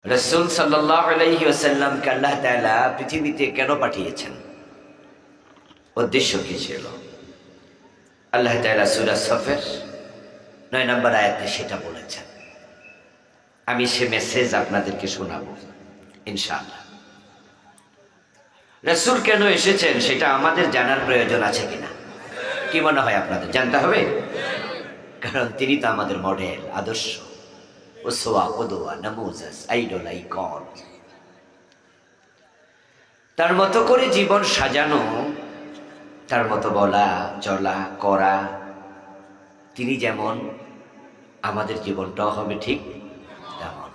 রাসূল সাল্লাল্লাহু আলাইহি ওয়াসাল্লামকে আল্লাহ তাআলা পৃথিবীতে কেন পাঠিয়েছেন, উদ্দেশ্য কি ছিল? আল্লাহ তাআলা সূরা সফের 9 নম্বর আয়াতে সেটা বলেছেন। আমি সে মেসেজ আপনাদেরকে শোনাবো ইনশাআল্লাহ। রাসূল কেন এসেছেন সেটা আমাদের জানার প্রয়োজন আছে কিনা? কি মনে হয় আপনাদের জানতে হবে? কারণ তিনি তো আমাদের মডেল, আদর্শ, উসওয়া, কুদওয়া, নামুজাজ, আইডল, আইকন। তার মতো করে জীবন সাজানো, তার মতো বলা, চলা, করা, তিনি যেমন আমাদের জীবনটাও হবে ঠিক তেমন।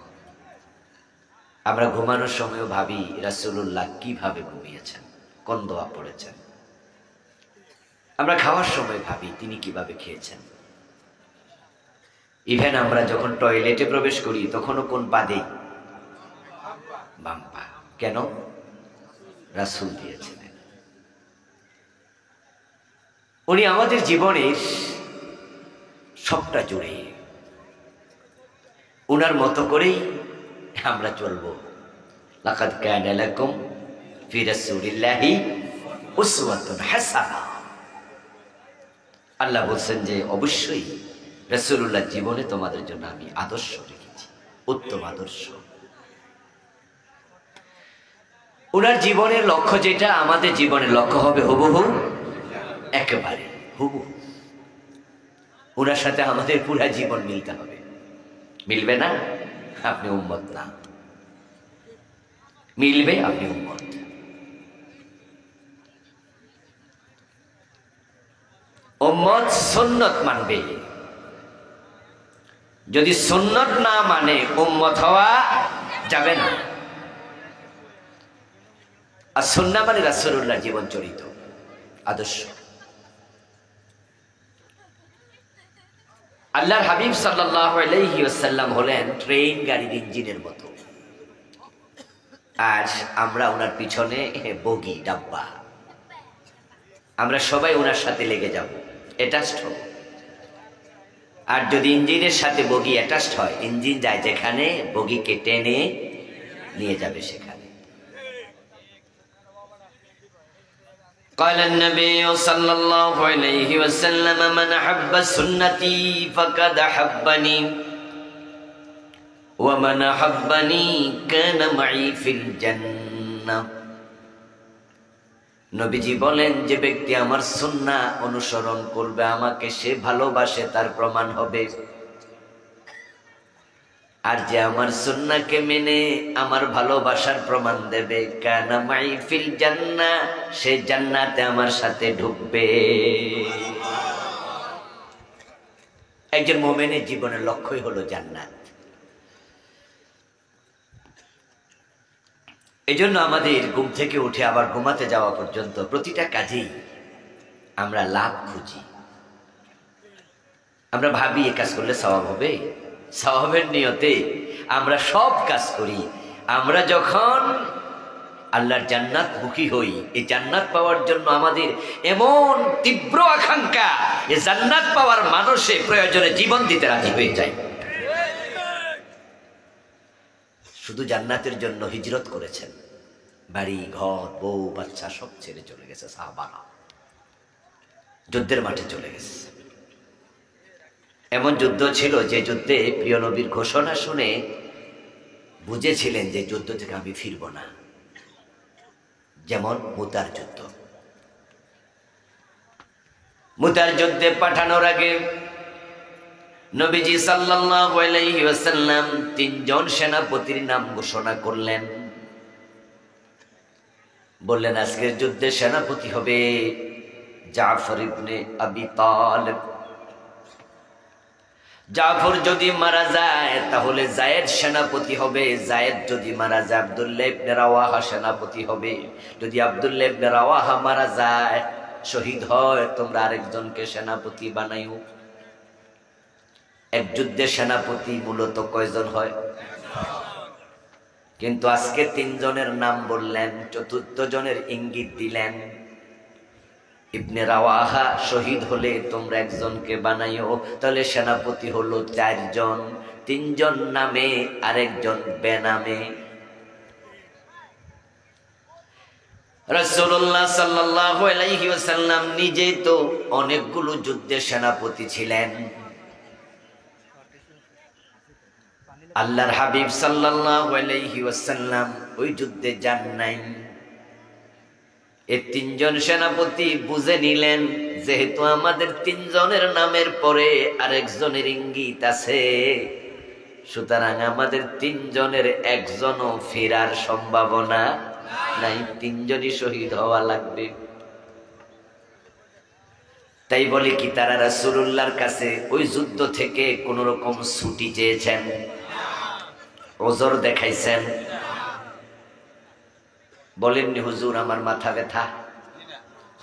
আমরা ঘুমানোর সময়ও ভাবি রাসূলুল্লাহ কিভাবে ঘুমিয়েছেন, কোন দোয়া পড়েছেন। আমরা খাওয়ার সময় ভাবি তিনি কিভাবে খেয়েছেন। ইভেন আমরা যখন টয়লেটে প্রবেশ করি তখনও কোন পা দেই? বাম পা। কেন? রাসূল দিয়েছিলেন। উনি আমাদের জীবনের সবটা জুড়ে, উনার মতো করেই আমরা চলবো। লাকাদ কানা লাকুম ফি রাসূলিল্লাহি উসওয়াতুন হাসানাহ। আল্লাহ বলছেন যে অবশ্যই রাসূলুল্লাহ জীবনে তোমাদের জন্য আমি আদর্শ রেখেছি, উত্তম আদর্শ। উনার জীবনের লক্ষ্য যেটা, আমাদের জীবনের লক্ষ্য হবে হুবহু, একেবারে হুবহু। উনার সাথে আমাদের পুরা জীবন মিলতে হবে। মিলবে না আপনি উম্মত না, মিলবে আপনি উম্মত। উম্মত সুন্নত মানবে, যদি সুন্নত না মানে উম্মত হওয়া যাবে না। আর সুন্নাহ মানে রাসূলুল্লাহ জীবন চরিত আদর্শ। আল্লাহর হাবিব সাল্লাল্লাহু আলাইহি ওয়াসাল্লাম হলেন ট্রেন গাড়ির ইঞ্জিনের মতো, আর আমরা ওনার পিছনে বগি, ডাব্বা। আমরা সবাই ওনার সাথে লেগে যাব, অ্যাটাচড হব। আর যদি ইঞ্জিনের সাথে বগি অ্যাটাচড হয়, ইঞ্জিন যায় যেখানে, বগিকে টেনে নিয়ে যাবে সেখানে। قال النبي صلى الله عليه وسلم من أحب سنتي فقد أحبني ومن أحبني كان معي في الجنة। নবীজি বলেন, যে ব্যক্তি আমার সুন্নাহ অনুসরণ করবে, আমাকে সে ভালোবাসে, তার প্রমাণ হবে। আর যে আমার সুন্নাহকে মেনে আমার ভালোবাসার প্রমাণ দেবে, কানা মাই ফিল জান্নাহ, সে জান্নাতে আমার সাথে ঢুকবে। একজন মুমিনের জীবনের লক্ষ্যই হলো জান্নাত। এজন্য আমাদের ঘুম থেকে উঠে আবার ঘুমাতে যাওয়া পর্যন্ত প্রতিটা কাজেই আমরা লাভ খুঁজি। আমরা ভাবি এ কাজ করলে সওয়াব হবে, সওয়াবের নিয়তে আমরা সব কাজ করি। আমরা যখন আল্লাহর জান্নাত মুখী হই, এই জান্নাত পাওয়ার জন্য আমাদের এমন তীব্র আকাঙ্ক্ষা, এই জান্নাত পাওয়ার মানুষে প্রয়োজনে জীবন দিতে রাজি হয়ে যায়। শুধু জান্নাতের জন্য হিজরত করেছেন, বাড়ি ঘর বউ বাচ্চা সব ছেড়ে চলে গেছে সাহাবারা, যুদ্ধের মাঠে চলে গেছে। এমন যুদ্ধ ছিল যে যুদ্ধে প্রিয় নবীর ঘোষণা শুনে বুঝেছিলেন যে যুদ্ধ থেকে আমি ফিরব না। যেমন মুতার যুদ্ধ। মুতার যুদ্ধে পাঠানোর আগে নবীজি সাল্লাল্লাহু আলাইহি ওয়াসাল্লাম 3 জন সেনাপতির নাম ঘোষণা করলেন। বললেন, আজকের যুদ্ধে সেনাপতি হবে জাফর ইবনে আবি তালিব। জাফর যদি মারা যায় তাহলে জায়েদ সেনাপতি হবে, জায়েদ যদি মারা যায় আব্দুল্লাহ ইবনে রাওয়াহা সেনাপতি হবে, যদি আব্দুল্লাহ ইবনে রাওয়াহা মারা যায়, শহীদ হয়, তোমরা আরেকজনকে সেনাপতি বানাইও। এক যুদ্ধের সেনাপতি মূলত কয়জন হয়? কিন্তু আজকে 3 জনের নাম বললেন, 4র্থ জনের ইঙ্গিত দিলেন। ইবনে রাওয়াহা শহীদ হলে তোমরা একজনকে বানাইও, তাহলে সেনাপতি হলো 4 জন। তিনজন নামে আরেকজন বেনামে। রাসূলুল্লাহ সাল্লাল্লাহু আলাইহি ওয়াসাল্লাম নিজেই তো অনেকগুলো যুদ্ধের সেনাপতি ছিলেন। আল্লাহর হাবিব সাল্লাল্লাহু আলাইহি ওয়াসাল্লাম ওই যুদ্ধে যান নাই। এই তিনজন সেনাপতি বুঝে নিলেন যেহেতু আমাদের তিনজনের নামের পরে আরেকজনের ইঙ্গিত আছে, সুতরাং আমাদের তিনজনের একজনও ফেরার সম্ভাবনা নাই, তিনজনই শহীদ হওয়া লাগবে। তাই বলে কি তারা রাসূলুল্লাহর কাছে ওই যুদ্ধ থেকে কোন রকম ছুটি চেয়েছেন, ওজর দেখাইছেন? বলেননি হুজুর আমার মাথা ব্যথা,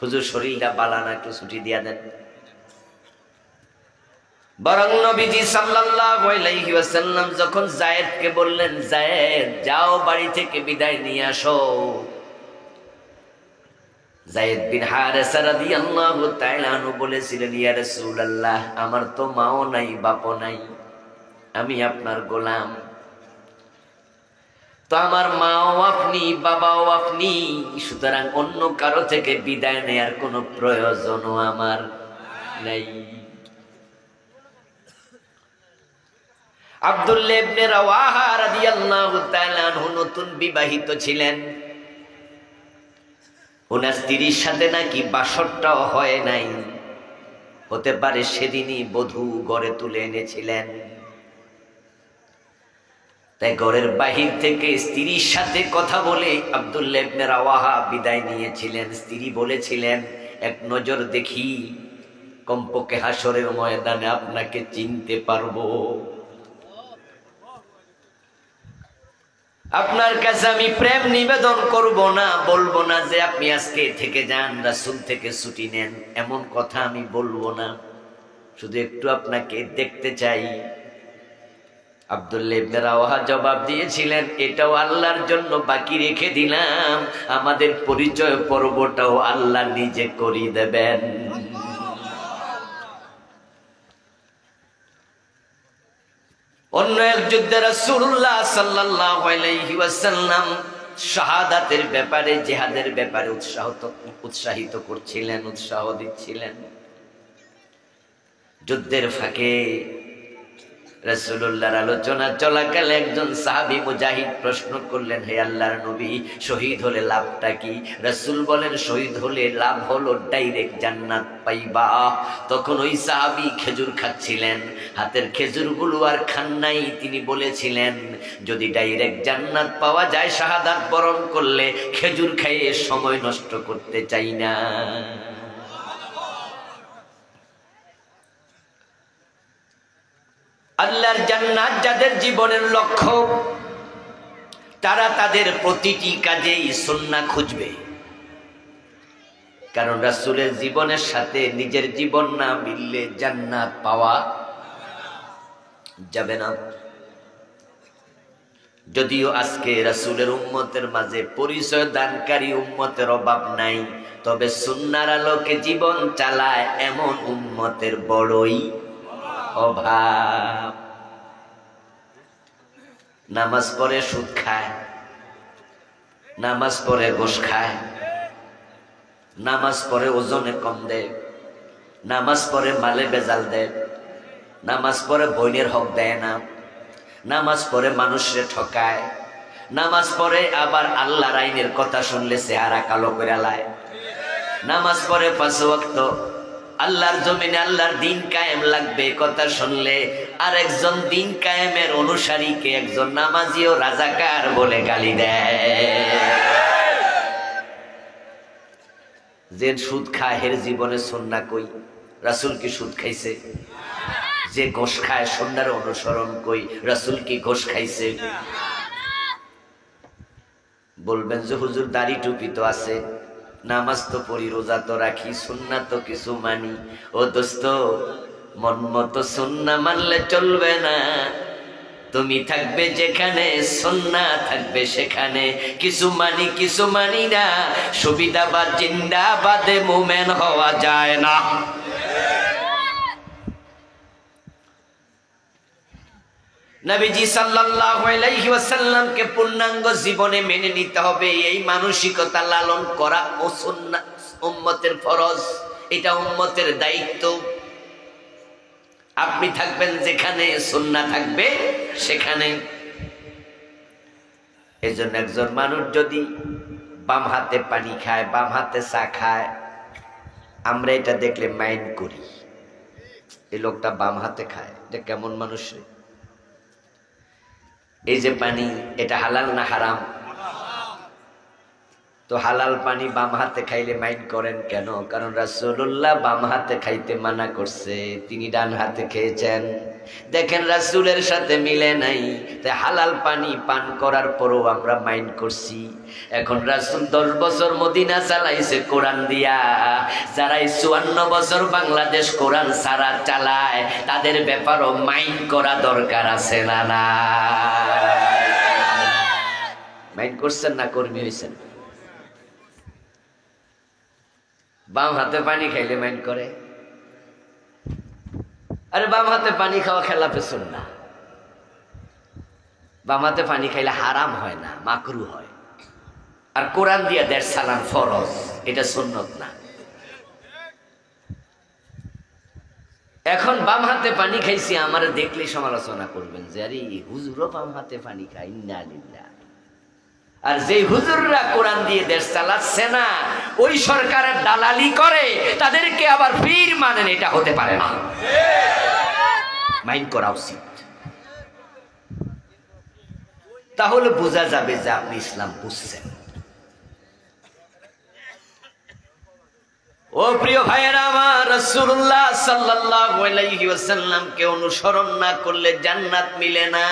হুজুর শরীরটা বালানা, একটু ছুটি দিয়া দেন। বরং নবীজি সাল্লাল্লাহু আলাইহি ওয়াসাল্লাম যখন যায়েদকে বললেন, যায়েদ যাও বাড়ি থেকে বিদায় নিয়ে আসো, যায়েদ বিন হারেসা রাদিয়াল্লাহু তাআলা আনহু বলেছিলেন, ইয়া রাসূলুল্লাহ আমার তো মাও নাই বাপও নাই, আমি আপনার গোলাম, তো আমার মাও আপনি বাবাও আপনি, সুতরাং অন্য কারো থেকে বিদায় নেয়ার কোনো প্রয়োজনও আমার নাই। আব্দুল্লাহ ইবনে রাওয়াহা রাদিয়াল্লাহু তাআলা আনহু নতুন বিবাহিত ছিলেন। ওনার স্ত্রীর সাথে নাকি বাসরটাও হয় নাই, হতে পারে সেদিনই বধূ ঘরে তুলে এনেছিলেন। তাই ঘরের বাহির থেকে স্ত্রীর সাথে কথা বলে আব্দুল্লাহ ইবনে রাওয়াহা বিদায় নিয়েছিলেন। স্ত্রী বলেছিলেন, এক নজর দেখি, কমপক্ষে হাসরের ময়দানে আপনাকে চিনতে পারবো, আপনার কাছে আমি প্রেম নিবেদন করব না, বলবো না যে আপনি আজকে থেকে যান, রাসূল থেকে ছুটি নেন, এমন কথা আমি বলবো না, শুধু একটু আপনাকে দেখতে চাই। আব্দুল্লাহ ইবনে রাওয়াহা জবাব দিয়েছিলেন, এটাও আল্লাহর জন্য বাকি রেখে দিলাম, আমাদের পরিচয় পর্বটাও আল্লাহ নিজে করিয়ে দেবেন। অন্য এক যুদ্ধে রাসূলুল্লাহ সাল্লাল্লাহু আলাইহি ওয়াসাল্লাম শাহাদাতের ব্যাপারে, জিহাদের ব্যাপারে উৎসাহিত করছিলেন, উৎসাহ দিচ্ছিলেন। যুদ্ধের ফাঁকে রাসূলুল্লাহর আলোচনা চলাকালে একজন সাহাবী মুজাহিদ প্রশ্ন করলেন, হে আল্লাহর নবী, শহীদ হলে লাভটা কি? রাসূল বলেন, শহীদ হলে লাভ হলো ডাইরেক্ট জান্নাত পাইবা। তখন ওই সাহাবী খেজুর খাচ্ছিলেন, হাতের খেজুরগুলো আর খান নাই। তিনি বলেছিলেন, যদি ডাইরেক্ট জান্নাত পাওয়া যায় শাহাদাত বরণ করলে, খেজুর খাইয়ে সময় নষ্ট করতে চাই না। আল্লাহর জান্নাত যাদের জীবনের লক্ষ্য, তারা তাদের প্রতিটি কাজেই সুন্নাহ খুঁজবে, কারণ রাসূলের জীবনের সাথে নিজের জীবন না মিললে জান্নাত পাওয়া যাবে না। যদিও আজকে রাসূলের উম্মতের মাঝে পরিচয় দানকারী উম্মতের অভাব নাই, তবে সুন্নাহর আলোকে জীবন চালায় এমন উম্মতের বড়ই অভাব। নামাজ পড়ে সুদ খায়, নামাজ পড়ে ঘুষ খায়, নামাজ পড়ে ওজনে কম দেয়, নামাজ পড়ে মালে বেজাল দেয়, নামাজ পড়ে বইনের হক দেয় না, নামাজ পড়ে মানুষরে ঠকায়, নামাজ পড়ে আবার আল্লাহর আইনের কথা শুনলে চেহারা কালো করে লায়, নামাজ পড়ে 5 ওয়াক্ত আল্লাহর জমিনে আল্লাহর দিন কায়েম লাগবে কথা শুনলে আরেকজন দিন কায়েমের অনুসারীকে একজন নামাজি ও রাজাকার বলে গালি দেয়। যে সুদ খায় হের জীবনে সুন্নাহ কই? রাসূল কি সুদ খাইছে? যে ঘোষ খায় সুন্নাহর অনুসরণ কই? রাসূল কি ঘোষ খাইছে? বলবেন যে হুজুর দাড়ি টুপি তো আছে, নামাজ তো পড়ি, রোজা তো রাখি, সুন্নাহ তো কিছু মানি। ও দোস্ত, মন মতো সুন্নাহ মানলে চলবে না, তুমি থাকবে যেখানে সুন্নাহ থাকবে সেখানে। কিছু মানি কিছু মানি না, সুবিধাবাদ জিন্দাবাদে মুমিন হওয়া যায় না। নবীজি সাল্লাল্লাহু আলাইহি ওয়াসাল্লামকে পূর্ণাঙ্গ জীবনে মেনে নিতে হবে। এই মানসিকতা লালন করা ও সুন্নাহ উম্মতের ফরজ, এটা উম্মতের দায়িত্ব। আপনি থাকবেন যেখানে, সুন্নাহ থাকবে সেখানে। এজন্য একজন মানুষ যদি বাম হাতে পানি খায়, বাম হাতে চা খায়, আমরা এটা দেখলে মাইন্ড করি, এই লোকটা বাম হাতে খায়, এটা কেমন মানুষ। এই যে পানি, এটা হালাল না হারাম? তো হালাল পানি বাম হাতে খাইলে মাইন্ড করেন কেন? কারণ রাসূলুল্লাহ বাম হাতে খাইতে মানা করছে, তিনি ডান হাতে খেয়েছেন। দেখেন রাসূলের সাথে মিলে নাই, তাই হালাল পানি পান করার পরও আমরা মাইন্ড করছি। এখন রাসূল 10 বছর মদিনা চালাইছে কোরআন দিয়া, যারা 54 বছর বাংলাদেশ কোরআন ছাড়া চালায়, তাদের ব্যাপারও মাইন্ড করা দরকার আছে না? না মাইন্ড করছেন না? কর্মী হয়েছেন। বাম হাতে পানি খাইলে মাইন্ড করে? আরে বাম হাতে পানি খাওয়া খেলাফে সুন্নাহ। বাম হাতে পানি খাইলে হারাম হয় না, মাকরু হয়। আর কোরআন দিয়া 1.5 সালাম ফরজ, এটা সুন্নত না। এখন বাম হাতে পানি খাইছি, আমার দেখলে সমালোচনা করবেন যে আরে হুজুরও বাম হাতে পানি খায়, ইন্না লিল্লাহ। আর যে হুজুররা কোরআন দিয়ে দেশ চালাচ্ছে না, ওই সরকারের দালালি করে, তাদেরকে আবার পীর মানেন, এটা হতে পারে না। মাইন্ড করা উচিত। তাহলে বোঝা যাবে যে আপনি ইসলাম বুঝছেন। ও প্রিয় ভাইয়েরা আমার, রাসূলুল্লাহ সাল্লাল্লাহু আলাইহি ওয়াসাল্লামকে অনুসরণ না করলে জান্নাত মিলে না।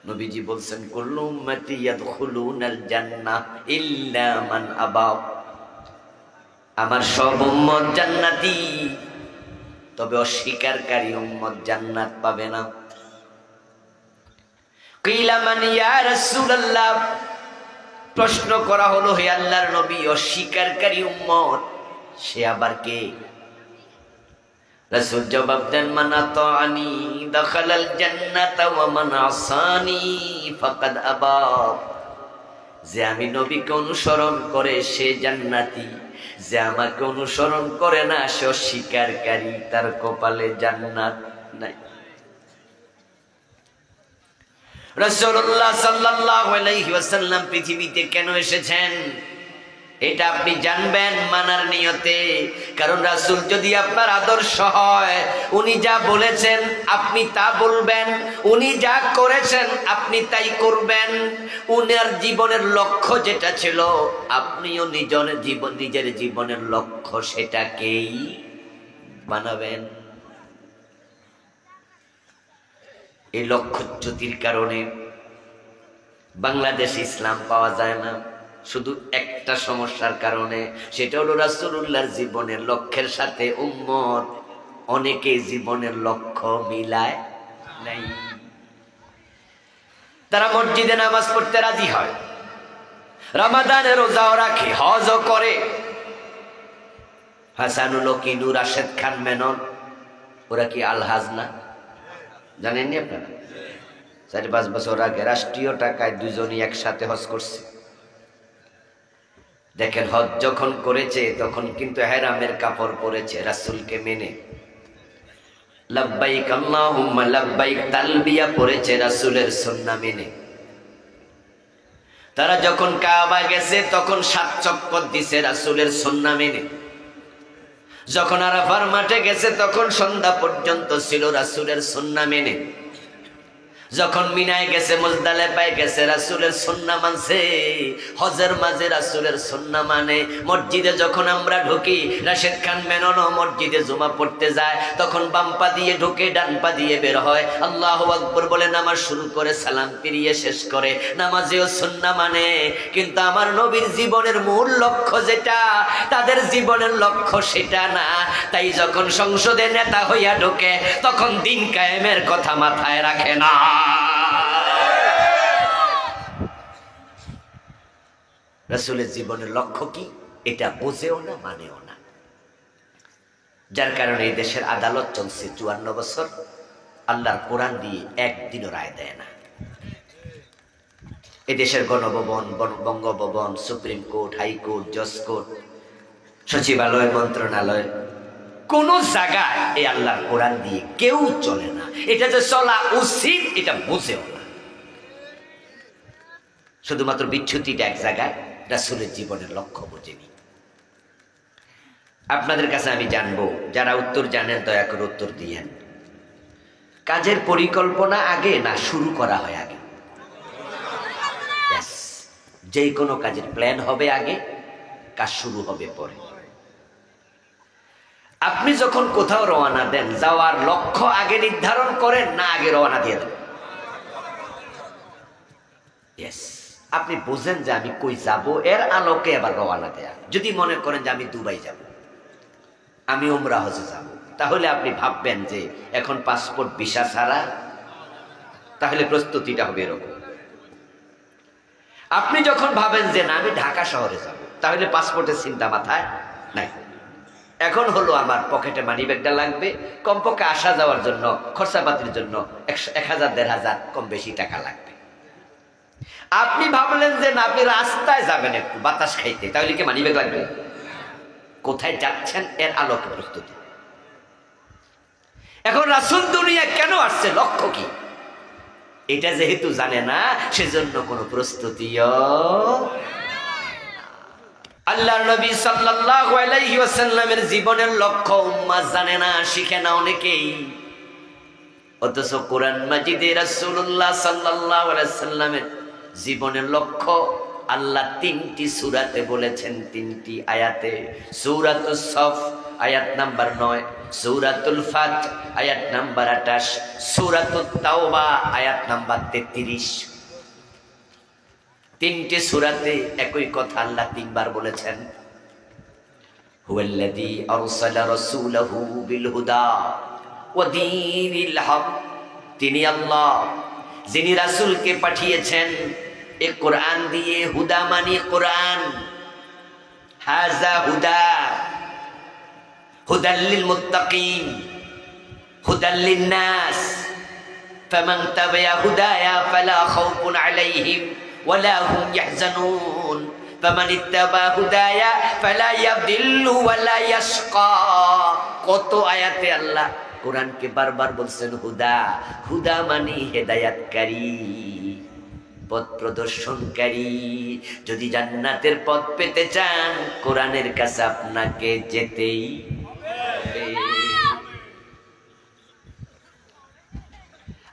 নবীজি বলছেন কুল্লু উম্মতি ইয়াদখুলুনাল জান্নাহ ইল্লা মান আবা। আমার সব উম্মত জান্নাতি, তবে অস্বীকারী উম্মত জান্নাত পাবে না। কিলা মান ইয়া রাসূলুল্লাহ, প্রশ্ন করা হলো, হে আল্লাহর নবী, অস্বীকারী উম্মত সে আবার কে? রাসূল জবাব দেন, মান আতাআনি দাখালাল জান্নাতা ওয়া মান আসানি ফাকাদ আবা। যে আমি নবীকে অনুসরণ করে সে জান্নাতি, যে আমাকে অনুসরণ করে না সে অস্বীকারী, তার কপালে জান্নাত নাই। রাসূলুল্লাহ সাল্লাল্লাহু আলাইহি ওয়াসাল্লাম পৃথিবীতে কেন এসেছেন এটা আপনি জানবেন মানার নিয়তে। কারণ রাসূল যদি আপনার আদর্শ হয়, উনি যা বলেছেন আপনি তা বলবেন, উনি যা করেছেন আপনি তাই করবেন। উনার জীবনের লক্ষ্য যেটা ছিল, আপনিও নিজের জীবনের লক্ষ্য সেটাকেই বানাবেন। এই লক্ষ্যচ্যুতির কারণে বাংলাদেশে ইসলাম পাওয়া যায় না, শুধু একটা সমস্যার কারণে, সেটা হলো রাসূলুল্লাহর জীবনের লক্ষ্যের সাথে উম্মত অনেকে জীবনের লক্ষ্য মিলায় নাই। তারা মসজিদে নামাজ পড়তে রাজি হয়, রমাদানে রোজাও রাখে, হজও করে। হাসানুল হক, রাশেদ খান মেনন, ওরা কি আলহাজ না? জানেননি আপনারা? 4-5 বছর আগে রাষ্ট্রীয় টাকায় দুজনই একসাথে হজ করছে। দেখেন, হজ যখন করেছে তখন কিন্তু হেরামের কাপড় পরেছে রাসূলকে মেনে, লাব্বাইক আল্লাহুম্মা লাব্বাইক তালবিয়া পড়েছে রাসূলের সুন্নাহ মেনে। তারা যখন কাবা গেছে তখন 7 চক্কর দিছে রাসূলের সুন্নাহ মেনে। যখন আরাফার মাঠে গেছে তখন সন্ধ্যা পর্যন্ত ছিল রাসূলের সুন্নাহ মেনে। যখন মিনায় গেছে, মুজদালিফায় গেছে, রাসূলের সুন্নাহ মানছে। হজের মাঝে রাসূলের সুন্নাহ মানে। মসজিদে যখন আমরা ঢুকি, রাশেদ খান মেননও মসজিদে জুমা পড়তে যায়, তখন বাম পা দিয়ে ঢুকে ডান পা দিয়ে বের হয়, আল্লাহু আকবার বলে নামাজ শুরু করে, সালাম ফিরিয়ে শেষ করে। নামাজেও সুন্নাহ মানে। কিন্তু আমার নবীর জীবনের মূল লক্ষ্য যেটা, তাদের জীবনের লক্ষ্য সেটা না। তাই যখন সংসদে নেতা হইয়া ঢোকে তখন দিন কায়েমের কথা মাথায় রাখে না। রাসূলের জীবনের লক্ষ্য কি এটা বোঝেও না, মানেও না। যার কারণে এই দেশের আদালত চলছে 54 বছর, আল্লাহর কোরআন দিয়ে একদিনও রায় দেয় না। এদেশের Ganabhaban, Bangabhaban, supreme court, high court, জজ কোর্ট, সচিবালয়, মন্ত্রণালয়, কোন জায়গায় এই আল্লাহর কোরআন দিয়ে কেউ চলে না। এটা যে চলা উচিত এটা বুঝেও না। শুধুমাত্র বিচ্ছুতিটা এক জায়গায়, রাসূলের জীবনের লক্ষ্য বোঝেনি। আপনাদের কাছে আমি জানবো, যারা উত্তর জানেন দয়া করে উত্তর দিয়েন। কাজের পরিকল্পনা আগে না শুরু করা হয় আগে? যে কোনো কাজের প্ল্যান হবে আগে, কাজ শুরু হবে পরে। আপনি যখন কোথাও রওনা দেন, যাওয়ার লক্ষ্য আগে নির্ধারণ করেন না আগে রওনা দিয়ে দেন? আপনি বুঝেন যে আমি কই যাব, এর আলোকে আবার রওনা দেয়া। যদি মনে করেন যে আমি দুবাই যাব, আমি উমরা হজে যাব, তাহলে আপনি ভাববেন যে এখন পাসপোর্ট ভিসা ছাড়া, তাহলে প্রস্তুতিটা হবে এরকম। আপনি যখন ভাবেন যে না আমি ঢাকা শহরে যাব, তাহলে পাসপোর্টের চিন্তা মাথায় নাই। এখন হলো আমার পকেটে মানি ব্যাগটা লাগবে, কমপক্ষে আসা যাওয়ার জন্য, খরচাপাতির জন্য 1000-1500 কম বেশি টাকা লাগবে। আপনি ভাবলেন যে না আপনি রাস্তায় যাবেন একটু বাতাস খাইতে, তাহলে কি মানি ব্যাগ লাগবে? কোথায় যাচ্ছেন এর আলোকে প্রস্তুতি। এখন রাসূল দুনিয়া কেন আসছে, লক্ষ্য কি, এটা যেহেতু জানে না, সেজন্য কোনো প্রস্তুতিও। আল্লাহর নবী সাল্লাল্লাহু আলাইহি ওয়াসাল্লামের জীবনের লক্ষ্য উম্মাহ জানে না, শিখে না অনেকেই। অথচ কোরআন মাজিদে রাসূলুল্লাহ সাল্লাল্লাহু আলাইহি ওয়াসাল্লামের জীবনের লক্ষ্য আল্লাহ 3টি সূরাতে বলেছেন, 3টি আয়াতে। সূরাতুস সফ আয়াত নাম্বার 9, সূরাতুল ফাত আয়াত নাম্বার 28, সূরাতুত তাওবা আয়াত নাম্বার 33। 3টি সূরাতে একই কথা আল্লাহ 3বার বলেছেন। হুয়াল্লাযী আরসালা রাসূলাহু বিল হুদা ওয়া দীনিল হক। তিনি আল্লাহ যিনি রাসূলকে পাঠিয়েছেন এ কোরআন দিয়ে, হুদা মানে কোরআন। হাযা হুদা, হুদাল লিল মুত্তাকিন, হুদাল লিন নাস। ফামান তাবিআ হুদায়া ফালা খাউফুন আলাইহিম ওয়ালা হুম ইয়াহজানুন। ফামান ইত্তাবা হুদায়া ফালা ইয়াদিল্লু ওয়ালা ইয়াশকা। কত আয়াতে আল্লাহ কোরআনকে বারবার বলছেন হুদা। হুদা মানে হেদায়াতকারী, পথ প্রদর্শনকারী। যদি জান্নাতের পথ পেতে চান, কোরআনের কাছে আপনাকে যেতেই হবে।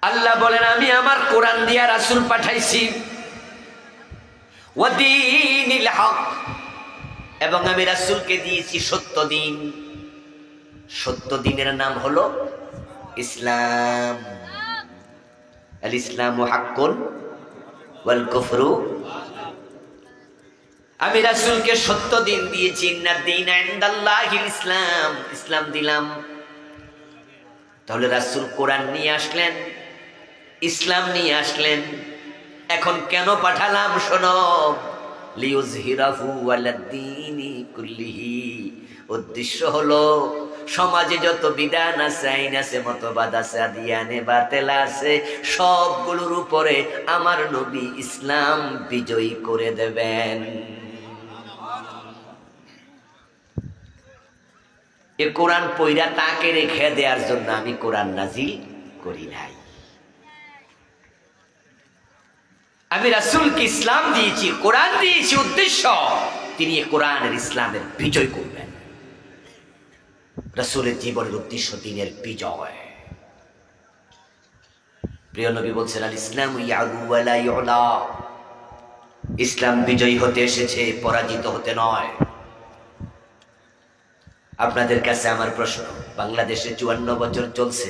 আল্লাহ বলেন আমি আমার কোরআন দিয়া রাসূল পাঠাইছি, ওয়া দীনিল হক, এবং আমি রাসূলকে দিয়েছি সত্য দিন। সত্য দিনের নাম হলো ইসলাম। আল ইসলামু হাক্কুন ওয়াল কুফরু। আমি রাসূলকে সত্য দিন দিয়েছি। ইন্নাদ দীনা ইনদাল্লাহিল ইসলাম, ইসলাম দিলাম। তাহলে রাসূল কোরআন নিয়ে আসলেন, ইসলাম নিয়ে আসলেন। এখন কেন পাঠালাম শোনো, লিউযহিরাহু আলাদ-দীনি কুল্লিহি। উদ্দেশ্য হলো সমাজে যত বিধান আছে, আইন আছে, মতবাদ আছে, আদিয়ানে বাতেলা আছে, সবগুলোর উপরে আমার নবী ইসলাম বিজয়ী করে দেবেন। এ কোরআন পইরা তাকে রেখে দেওয়ার জন্য আমি কোরআন নাজিল করি নাই। আমি রাসূলকে ইসলাম দিয়েছি, কোরআন দিয়েছি। উদ্দেশ্য তিনি এ কোরআনের ইসলামের বিজয় করবেন। রাসূলের জীবনের উদ্দেশ্য দিনের বিজয়। প্রিয় নবী বলছেন আল ইসলামু ইয়ালু ওয়া লা ইউলা। ইসলাম বিজয়ী হতে এসেছে, পরাজিত হতে নয়। আপনাদের কাছে আমার প্রশ্ন, বাংলাদেশে 54 বছর চলছে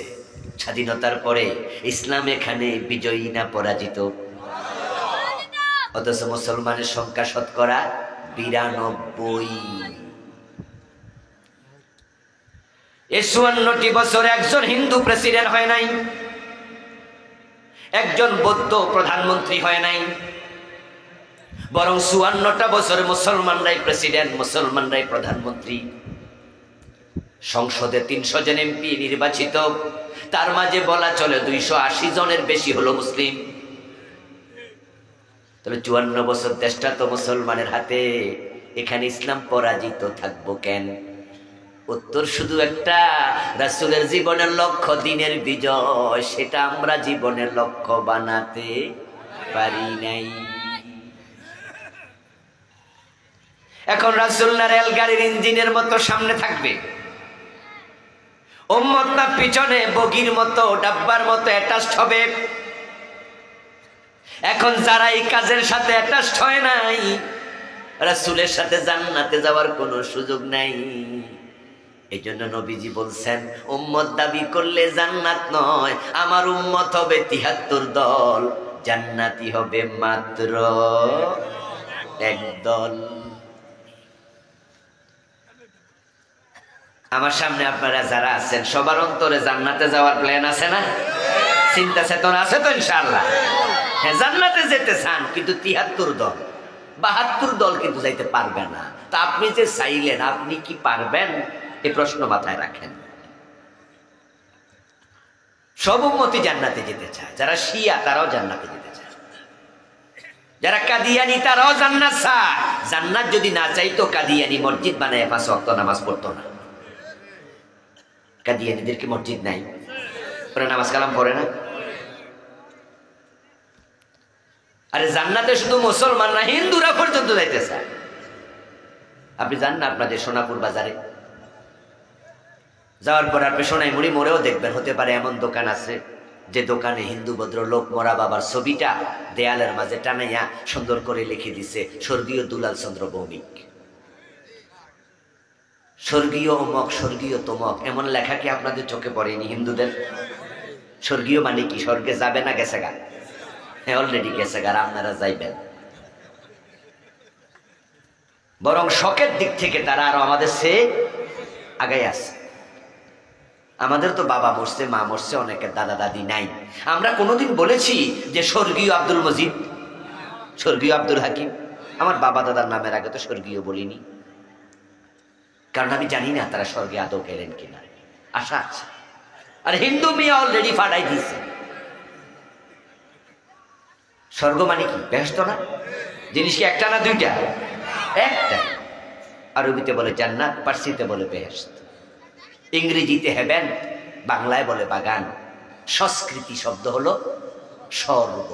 স্বাধীনতার পরে, ইসলাম এখানে বিজয়ী না পরাজিত? অথচ মুসলমানের সংখ্যা শতকরা 92। এই 54টি বছর একজন হিন্দু প্রেসিডেন্ট হয় নাই, একজন বৌদ্ধ প্রধানমন্ত্রী হয় নাই, বরং 54টা বছর মুসলমানরাই প্রেসিডেন্ট, মুসলমানরাই প্রধানমন্ত্রী। সংসদে 300 জন এমপি নির্বাচিত, তার মাঝে বলা চলে 280 জনের বেশি হলো মুসলিম। তবে 54 বছর দেশটা তো মুসলমানের হাতে, এখানে ইসলাম পরাজিত থাকবো কেন? উত্তর শুধু একটা, রাসূলের জীবনের লক্ষ্য দিনের বিজয়, সেটা আমরা জীবনের লক্ষ্য বানাতে পারি নাই। এখন রাসূল না রেলগাড়ির ইঞ্জিনের মতো সামনে থাকবে, উম্মত না পিছনে বগির মতো ডাব্বার মতো অ্যাটাচড হবে। এখন যারা এই কাজের সাথে অ্যাটাচড হয় নাই, রাসূলের সাথে জান্নাতে যাওয়ার কোনো সুযোগ নাই। এই জন্য নবীজি বলছেন, উম্মত দাবি করলে জান্নাত নয়, আমার উম্মত হবে 73 দল, জান্নাতি হবে মাত্র এক দল। আমার সামনে আপনারা যারা আছেন, সবার অন্তরে জান্নাতে যাওয়ার প্ল্যান আছে না? চিন্তা চেতনা আছে তো ইনশাআল্লাহ? হ্যাঁ, জান্নাতে যেতে চান, কিন্তু 73 দল 72 দল কিন্তু যাইতে পারবে না। তা আপনি যে চাইলেন, আপনি কি পারবেন? এই প্রশ্ন মাথায় রাখেন। সব উম্মতি জান্নাতে যেতে চায়, যারা শিয়া তারাও জান্নাতে যেতে চায়, যারা কাদিয়ানি তারাও জান্নাত চায়। জান্নাত যদি না চাইতো কাদিয়ানি মসজিদ বানায় 5 ওয়াক্ত নামাজ পড়তো না। কাদিয়ানিদের কি মসজিদ নাই? ওরা নামাজ কালাম পড়ে না? আরে জান্নাতে শুধু মুসলমান না, হিন্দুরা পর্যন্ত যাইতে চায়। আপনি যান না আপনাদের সোনাপুর বাজারে, যাওয়ার পর আপনি সোনাইমুড়ি মোড়েও দেখবেন, হতে পারে এমন দোকান আছে যে দোকানে হিন্দু ভদ্র লোক মরা বাবার ছবিটা দেয়ালের মাঝে টানাইয়া সুন্দর করে লিখে দিছে স্বর্গীয় দুলাল চন্দ্র ভৌমিক, স্বর্গীয় অমক, স্বর্গীয় তমক। এমন লেখা কি আপনাদের চোখে পড়েনি হিন্দুদের? স্বর্গীয় মানে কি? স্বর্গে যাবে না গেছে গা? হ্যাঁ, অলরেডি গেছে গা, আপনারা যাইবেন। বরং শখের দিক থেকে তারা আরো আমাদের সে আগাই আছে। আমাদের তো বাবা মরছে, মা মরছে, অনেকের দাদা দাদি নাই। আমরা কোনোদিন বলেছি যে স্বর্গীয় আব্দুল মজিদ, স্বর্গীয় আব্দুল হাকিম? আমার বাবা দাদার নামের আগে তো স্বর্গীয় বলিনি, কারণ আমি জানি না তারা স্বর্গে আদৌ গেলেন কিনা। আশা আছে। আর হিন্দু মিয়া অলরেডি ফাটাই দিচ্ছে। স্বর্গ মানে কি? বেহেশত না? জিনিস কি একটা না দুইটা? একটা। আরবিতে বলে জান্নাত, পার্সিতে বলে বেহেশত, ইংরেজিতে হেভেন, বাংলায় বলে বাগান। সংস্কৃতি শব্দ হলো স্বর্গ।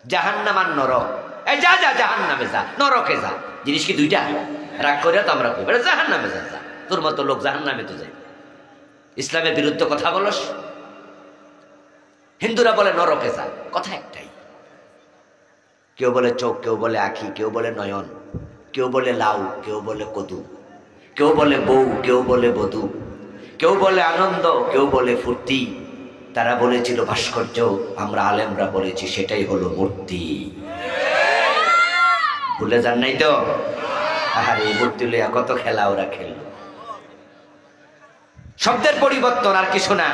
জাহান্নাম আর নরক, এই যা যা জাহান্নামে যা, নরকে যা, জিনিস কি দুইটা? রাগ করে তো আমরা কই, জাহান্নামে যা, যা, তোর মতো লোক জাহান্নামে তো যায়। ইসলামের বিরুদ্ধে কথা বলস। হিন্দুরা বলে নরকে যা, কথা একটাই। কেউ বলে চোখ, কেউ বলে আখি, কেউ বলে নয়ন, কেউ বলে লাউ, কেউ বলে কদু, কেউ বলে বউ, কেউ বলে বধূ, কেউ বলে আনন্দ, কেউ বলে ফুর্তি। তারা বলেছিল ভাস্কর্য, আমরা আলেমরা বলেছি সেটাই হলো মূর্তি। ভুলে যান নাই তো? আর এই মূর্তি লইয়া কত খেলা ওরা খেলল। শব্দের পরিবর্তন আর কিছু না।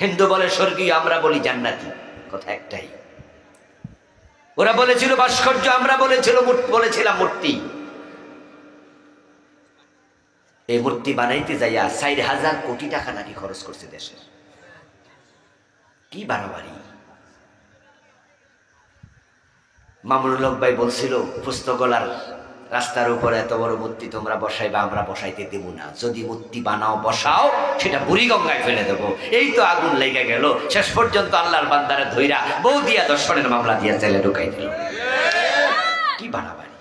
হিন্দু বলে স্বর্গীয়, আমরা বলি জান্নাতি, কথা একটাই। ওরা বলেছিল ভাস্কর্য, আমরা বলেছিলাম মূর্তি। এই মূর্তি বানাইতে যাইয়া 4,000 কোটি টাকা নাকি খরচ করছে দেশের। কি বাড়াবাড়ি! মামুনুল হক ভাই বলছিল, পুস্তকলার রাস্তার উপরে এত বড় মূর্তি তোমরা বসাইবা, আমরা বসাইতে দেব না। যদি মূর্তি বানাও বসাও, সেটা বুড়িগঙ্গায় ফেলে দেবো। এই তো আগুন লেগে গেল। শেষ পর্যন্ত আল্লাহর বান্দারে ধইরা বউ দিয়া দর্শনের মামলা দিয়া জেলে ঢুকাই দিল। কি বাড়াবাড়ি!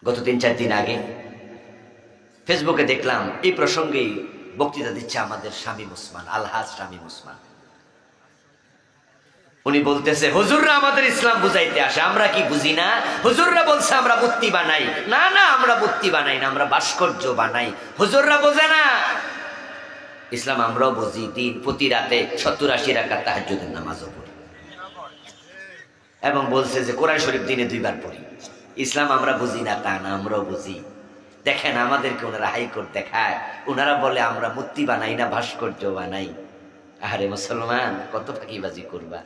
গত 3-4 দিন আগে ফেসবুকে দেখলাম এই প্রসঙ্গেই বক্তৃতা দিচ্ছে আমাদের শামীম ওসমান, আলহাজ শামীম ওসমান। উনি বলতেছে, হুজুররা আমাদের ইসলাম বুঝাইতে আসে, আমরা কি বুঝি না? হুজুররা বলছে আমরা মূর্তি বানাই। না না, আমরা মূর্তি বানাই না, আমরা ভাস্কর্য বানাই। হুজুররা বোঝে না ইসলাম, আমরাও বুঝি। দিন প্রতি রাতে 70-80 রাকাত তাহাজ্জুদের নামাজও পড়ি, এবং বলছে যে কোরআন শরীফ দিনে 2 বার পড়ি। ইসলাম আমরা বুঝি না তা না, আমরাও বুঝি। দেখেন আমাদেরকে ওনারা হাইকোর্ট দেখায়, ওনারা বলে আমরা মূর্তি বানাই না, ভাস্কর্য বানাই। আরে মুসলমান, কত ফাঁকিবাজি করবা?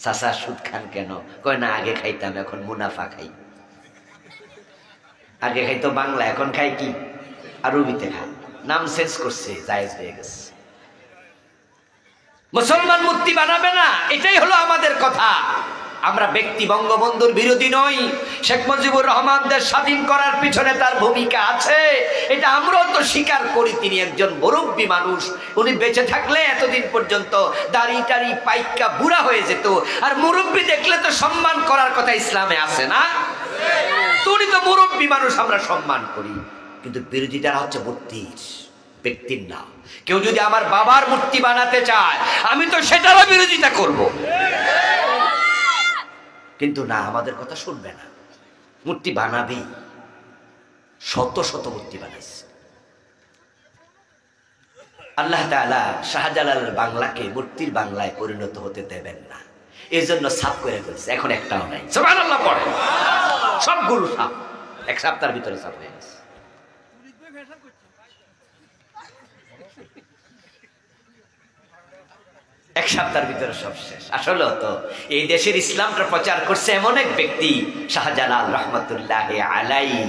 চাচা সুদ খান কেন? কয় না, আগে খাইতাম, এখন মুনাফা খাই। আগে খাইতো বাংলা, এখন খাই কি আরবিতে খায়, নাম চেঞ্জ করছে, জায়েজ হয়ে গেছে। মুসলমান মূর্তি বানাবে না, এটাই হলো আমাদের কথা। আমরা ব্যক্তি বঙ্গবন্ধুর বিরোধী নই। শেখ মুজিবুর রহমান দেশ স্বাধীন করার পিছনে তার ভূমিকা আছে, এটা আমরাও তো স্বীকার করি। তিনি একজন মুরব্বী মানুষ, উনি বেঁচে থাকলে এতদিন পর্যন্ত দাড়ি টাড়ি পাইকা বুড়া হয়ে যেত। আর মুরব্বী দেখলে তো সম্মান করার কথা ইসলামে আছে না? তো উনি তো মুরব্বী মানুষ, আমরা সম্মান করি। কিন্তু বিরোধিতারা হচ্ছে মূর্তির, ব্যক্তির না। কেউ যদি আমার বাবার মূর্তি বানাতে চায়, আমি তো সেটারও বিরোধিতা করব। কিন্তু না, আমাদের কথা শুনবে না। মূর্তি বানাবি, শত শত মূর্তি বানাইছে। আল্লাহ তাআলা শাহজালালের বাংলাকে মূর্তির বাংলায় পরিণত হতে দেবেন না, এই জন্য সাফ করে ফেলছে। এখন একটাও নাই। সুবহানাল্লাহ পড়ে, সবগুলো সাফ, এক সপ্তাহের ভিতরে সাফ হয়ে গেছে। এক সপ্তাহের ভিতরে সব শেষ। আসলে তো এই দেশের ইসলামটা প্রচার করছে এমন এক ব্যক্তি, শাহজালাল রহমতুল্লাহ আলাইহি,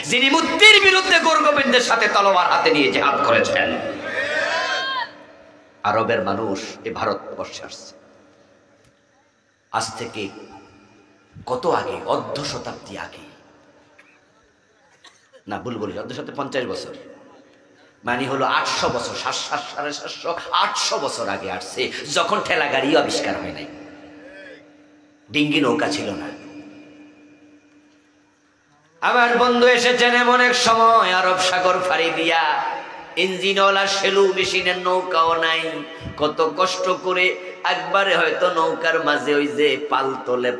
যিনি মূর্তির বিরুদ্ধে গোরগোবিন্দের সাথে তলোয়ার হাতে নিয়ে জিহাদ করেছেন। আরবের মানুষ এই ভারতবর্ষে আসছে আজ থেকে কত আগে, অর্ধ শতাব্দী আগে, না ভুল বলি, অর্ধ শতাব্দী 50 বছর, মানে হলো 800 বছর, 700 800 বছর আগে আসছে, যখন ঠেলা গাড়িও আবিষ্কার হয় নাই, ডিঙ্গি নৌকা ছিল না। আমার বন্ধু এসেছেন এমন এক সময়, আরব সাগর ফাড়ি দিয়া, ইঞ্জিনওয়ালা সেলু মেশিনের নৌকাও নাই, কত কষ্ট করে একবারে হয়তো নৌকার মাঝে ওই যে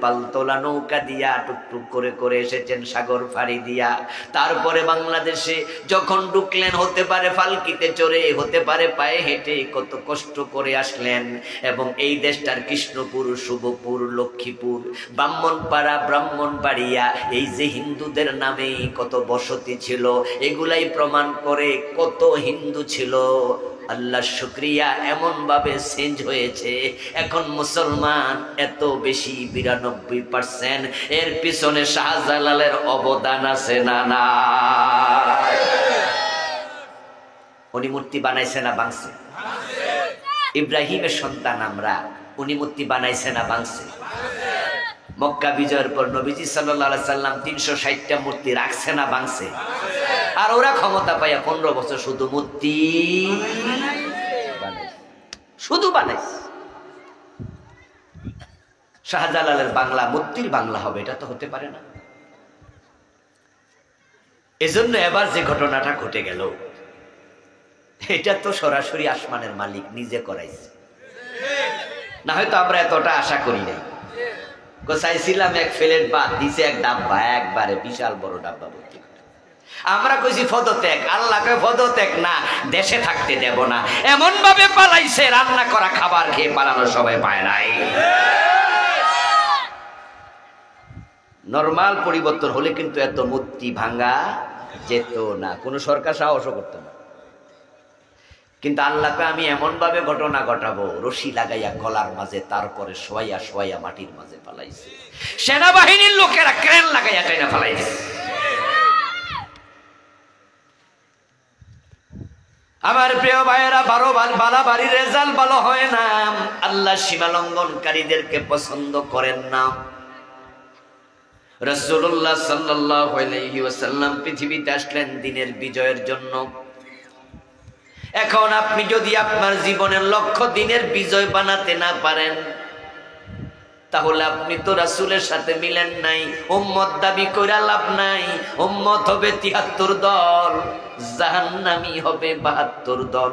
পালতোলা নৌকা দিয়া টুকটুক করে করে এসেছেন সাগর ফাড়ি দিয়া। তারপরে বাংলাদেশে যখন ঢুকলেন, হতে পারে ফালকিতে চড়ে, হতে পারে পায়ে হেঁটে, কত কষ্ট করে আসলেন। এবং এই দেশটার কৃষ্ণপুর, শুভপুর, লক্ষ্মীপুর, ব্রাহ্মণপাড়া, ব্রাহ্মণবাড়িয়া, এই যে হিন্দুদের নামে কত বসতি ছিল, এগুলাই প্রমাণ করে কত হিন্দু ছিল। আল্লাহ শুকরিয়া, এমন ভাবে চেঞ্জ হয়েছে, এখন মুসলমান এত বেশি, 92%। এর পিছনে শাহজালালের অবদান আছে না না? উনি মূর্তি বানাইছে না ভাঙছে? ইব্রাহিমের সন্তান আমরা, উনি মূর্তি বানাইছে না ভাঙছে? মক্কা বিজয়ের পর নবীজি সাল্লাল্লাহু আলাইহি সাল্লাম 360টা মূর্তি রাখছে না ভাঙছে? আর ওরা ক্ষমতা পাইয়া 15 বছর শুধু মূর্তি শুধু বানাইছে। শাহজালালের বাংলা মূর্তির বাংলা হবে, এটা তো হতে পারে না। এজন্য এবার যে ঘটনাটা ঘটে গেল, এটা তো সরাসরি আসমানের মালিক নিজে করাইছে, না হয়তো আমরা এতটা আশা করি নাই। চাইছিলাম এক ফেলেট বা দিছে এক ডাব্বা, একবারে বিশাল বড় ডাব্বা ভর্তি। আমরা কইছি পদত্যাগ, আল্লাহ কয় পদত্যাগ না, দেশে থাকতে দেব না। এমন ভাবে পালাইছে, রান্না করা খাবার খেয়ে পালানোর সবাই পায় নাই। নরমাল পরিবর্তন হলে কিন্তু এত মূর্তি ভাঙা যেত না, কোন সরকার সাহসও করতো না। কিন্তু আল্লাহকে আমি এমন ভাবে ঘটনা ঘটাবো, রশি লাগাইয়া গলার মাঝে, তারপরে শোয়াইয়া শোয়াইয়া মাটির মাঝে পালাইছে। সেনাবাহিনীর লোকেরা ক্রেন লাগাইয়া টাইনা পালাইছে। আমার প্রিয় ভাইয়েরা, বালা বাড়ির রেজাল্ট ভালো হয় না। আল্লাহ সীমা লঙ্ঘনকারীদেরকে পছন্দ করেন না। রাসূলুল্লাহ সাল্লাল্লাহু আলাইহি ওয়াসাল্লাম পৃথিবীতে আসলেন দ্বীনের বিজয়ের জন্য। এখন আপনি যদি আপনার জীবনের লক্ষ্য দ্বীনের বিজয় বানাতে না পারেন, তাহলে আপনি তো রাসূলের সাথে মিলেন নাই। উম্মত দাবি কইরা লাভ নাই। উম্মত হবে 73 দল, জাহান্নামী হবে 72 দল।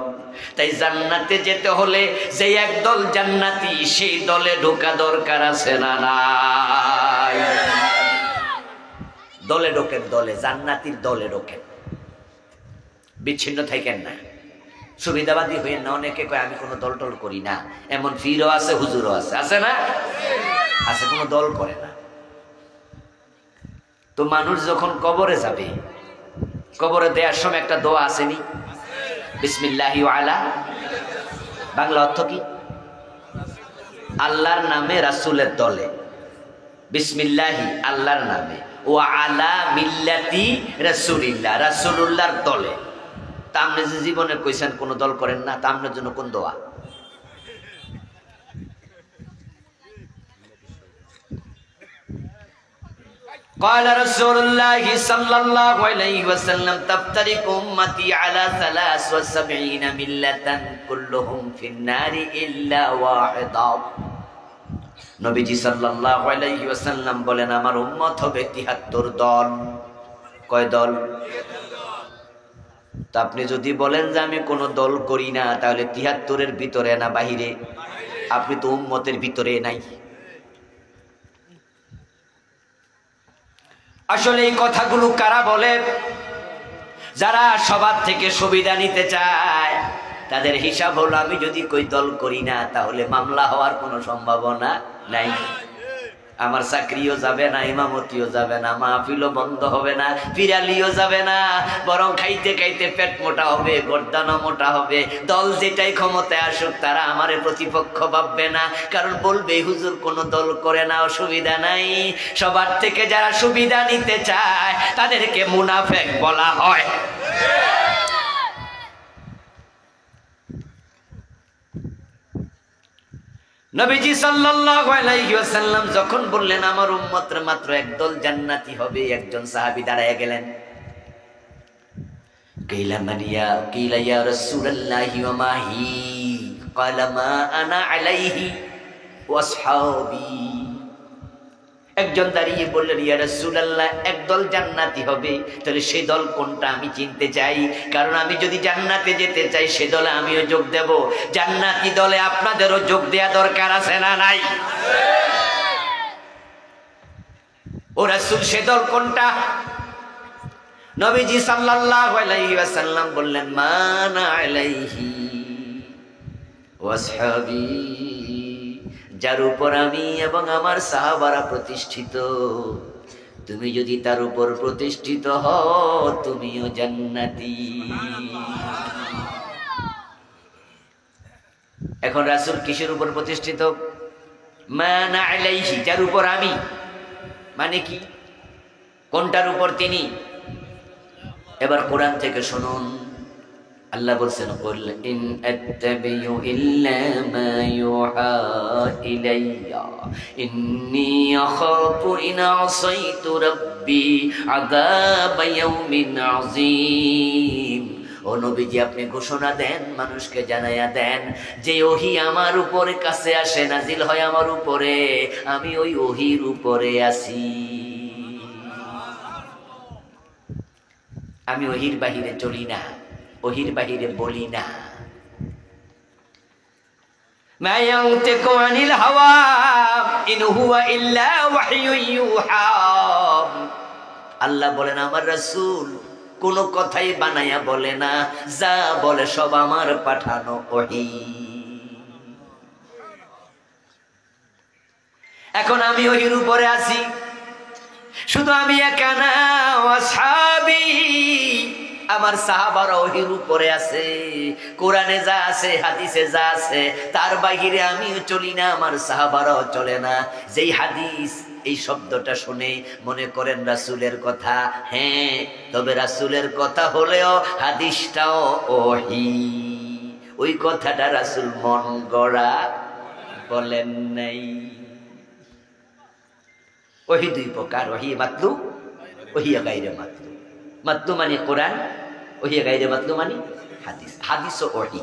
তাই জান্নাতে যেতে হলে যে এক দল জান্নাতি, সেই দলে ঢোকা দরকার আছে না নাই? দলে ঢোকেন, দলে, জান্নাতির দলে ঢোকেন, বিচ্ছিন্ন থাকেন না, সুবিধাবাদী হইেন না। অনেকে কয় আমি কোনো দল টল করি না, এমন ফিরও আছে, হুজুরও আছে, আছে না? আছে, কোনো দল করে না। তো মানুষ যখন কবরে যাবে, কবরে দেওয়ার সময় একটা দোয়া আসেনি? বিসমিল্লাহি আলা, বাংলা অর্থ কি? আল্লাহর নামে রাসূলের দলে, বিসমিল্লাহি আল্লাহর নামে, ওয়া আলা মিল্লাতি রাসূলিল্লাহ, রাসূলুল্লাহর দলে। তা আপনি যে জীবনে কইছেন কোন দল করেন না, তা আপনার জন্য কোন দোয়া? قال رسول الله صلى الله عليه وسلم تفترق أمتي على 73 ملة كلهم في النار إلا واحدة। নবীজি সাল্লাল্লাহু আলাইহি ওয়াসাল্লাম বলেন আমার উম্মত হবে 73 দল। কয় দল? তা আপনি যদি বলেন যে আমি কোন দল করি না, তাহলে 73 এর ভিতরে না বাহিরে? আপনি তো উম্মতের ভিতরে নাই। আসলে এই কথাগুলো কারা বলে? যারা সবার থেকে সুবিধা নিতে চায়। তাদের হিসাব হলো আমি যদি কই দল করি না, তাহলে মামলা হওয়ার কোনো সম্ভাবনা নাই, আমার চাকরিও যাবে না, ইমামতিও যাবে না, মাহফিলও বন্ধ হবে না, পিরালিও যাবে না, বরং খাইতে খাইতে পেট মোটা হবে, গর্দানও মোটা হবে। দল যেটাই ক্ষমতায় আসুক তারা আমারে প্রতিপক্ষ ভাববে না, কারণ বলবে হুজুর কোনো দল করে না, অসুবিধা নাই। সবার থেকে যারা সুবিধা নিতে চায় তাদেরকে মুনাফেক বলা হয়। নবীজি সাল্লাল্লাহু আলাইহি ওয়াসাল্লাম যখন বললেন আমার উম্মতের মাত্র একদল জান্নাতি হবে, একজন সাহাবী দাঁড়ায় গেলেন। কিলা ইয়া রাসূলুল্লাহি ওয়া মা হি? ক্বালা মা আনা আলাইহি ওয়া আসহাবী। একজন দাঁড়িয়ে বললেন ইয়া রাসূলুল্লাহ একদল জান্নাতি হবে, তাহলে সেই দল কোনটা আমি চিনতে চাই, কারণ আমি যদি জান্নাতে যেতে চাই সে দলে আমিও যোগ দেব। জান্নাতি দলে আপনাদেরও যোগ দেয়া দরকার আছে না নাই? ও রাসূল সে দল কোনটা? নবীজি সাল্লাল্লাহু আলাইহি ওয়াসাল্লাম বললেন মা আনা আলাইহি ওয়া আসহাবী, যার উপর আমি এবং আমার সাহাবারা প্রতিষ্ঠিত, তুমি যদি তার উপর প্রতিষ্ঠিত হও তুমিও জান্নাতি। এখন রাসূল কিসের উপর প্রতিষ্ঠিত? মা আনা আলাইহি, যার উপর আমি, মানে কি? কোনটার উপর তিনি? এবার কোরআন থেকে শুনুন, আল্লাহ বলছেন কুল ইন আত্তাবিউ ইল্লা মা ইউহা ইলাইয়া ইন্নী আখাফু ইন আসাইতু রাব্বি আযাব ইয়াউমিন আযীম। ও নবীজি আপনি ঘোষণা দেন, মানুষকে জানায়া দেন যে ওহী আমার উপরে কাছে আসে, নাজিল হয় আমার উপরে, আমি ওই ওহীর উপরে আছি। আমি ওহীর বাহিরে চলি না, ওহীর বাহিরে বলি না। মা ইয়ানতিকু আনিল হাওয়া ইন হুয়া ইল্লা ওয়াহয়ুন ইউহা। আল্লাহ বলেন আমার রাসূল কোন কথাই বানায়া বলে না, যা বলে সব আমার পাঠানো ওহী। এখন আমি ওহীর উপরে আছি, শুধু আমি একা না, আসহাবী আমার সাহাবারা ওহীর উপরে আছে। কোরআনে যা আছে, হাদিসে যা আছে, তার বাহিরে আমিও চলি না, আমার সাহাবারাও চলে না। যেই হাদিস এই শব্দটা শুনে মনে করেন রাসূলের কথা, হ্যাঁ, তবে রাসূলের কথা হলেও হাদিসটাও ওহী। ওই কথাটা রাসূল মন গড়া বলেন নাই। ওহী দুই প্রকার, ওহী মাতলু, ওহী গায়রে মাতলু। মাতলু মানে কোরআন, ওহী গায়রে মাতলু মানে হাদিস। হাদিস ও ওহী।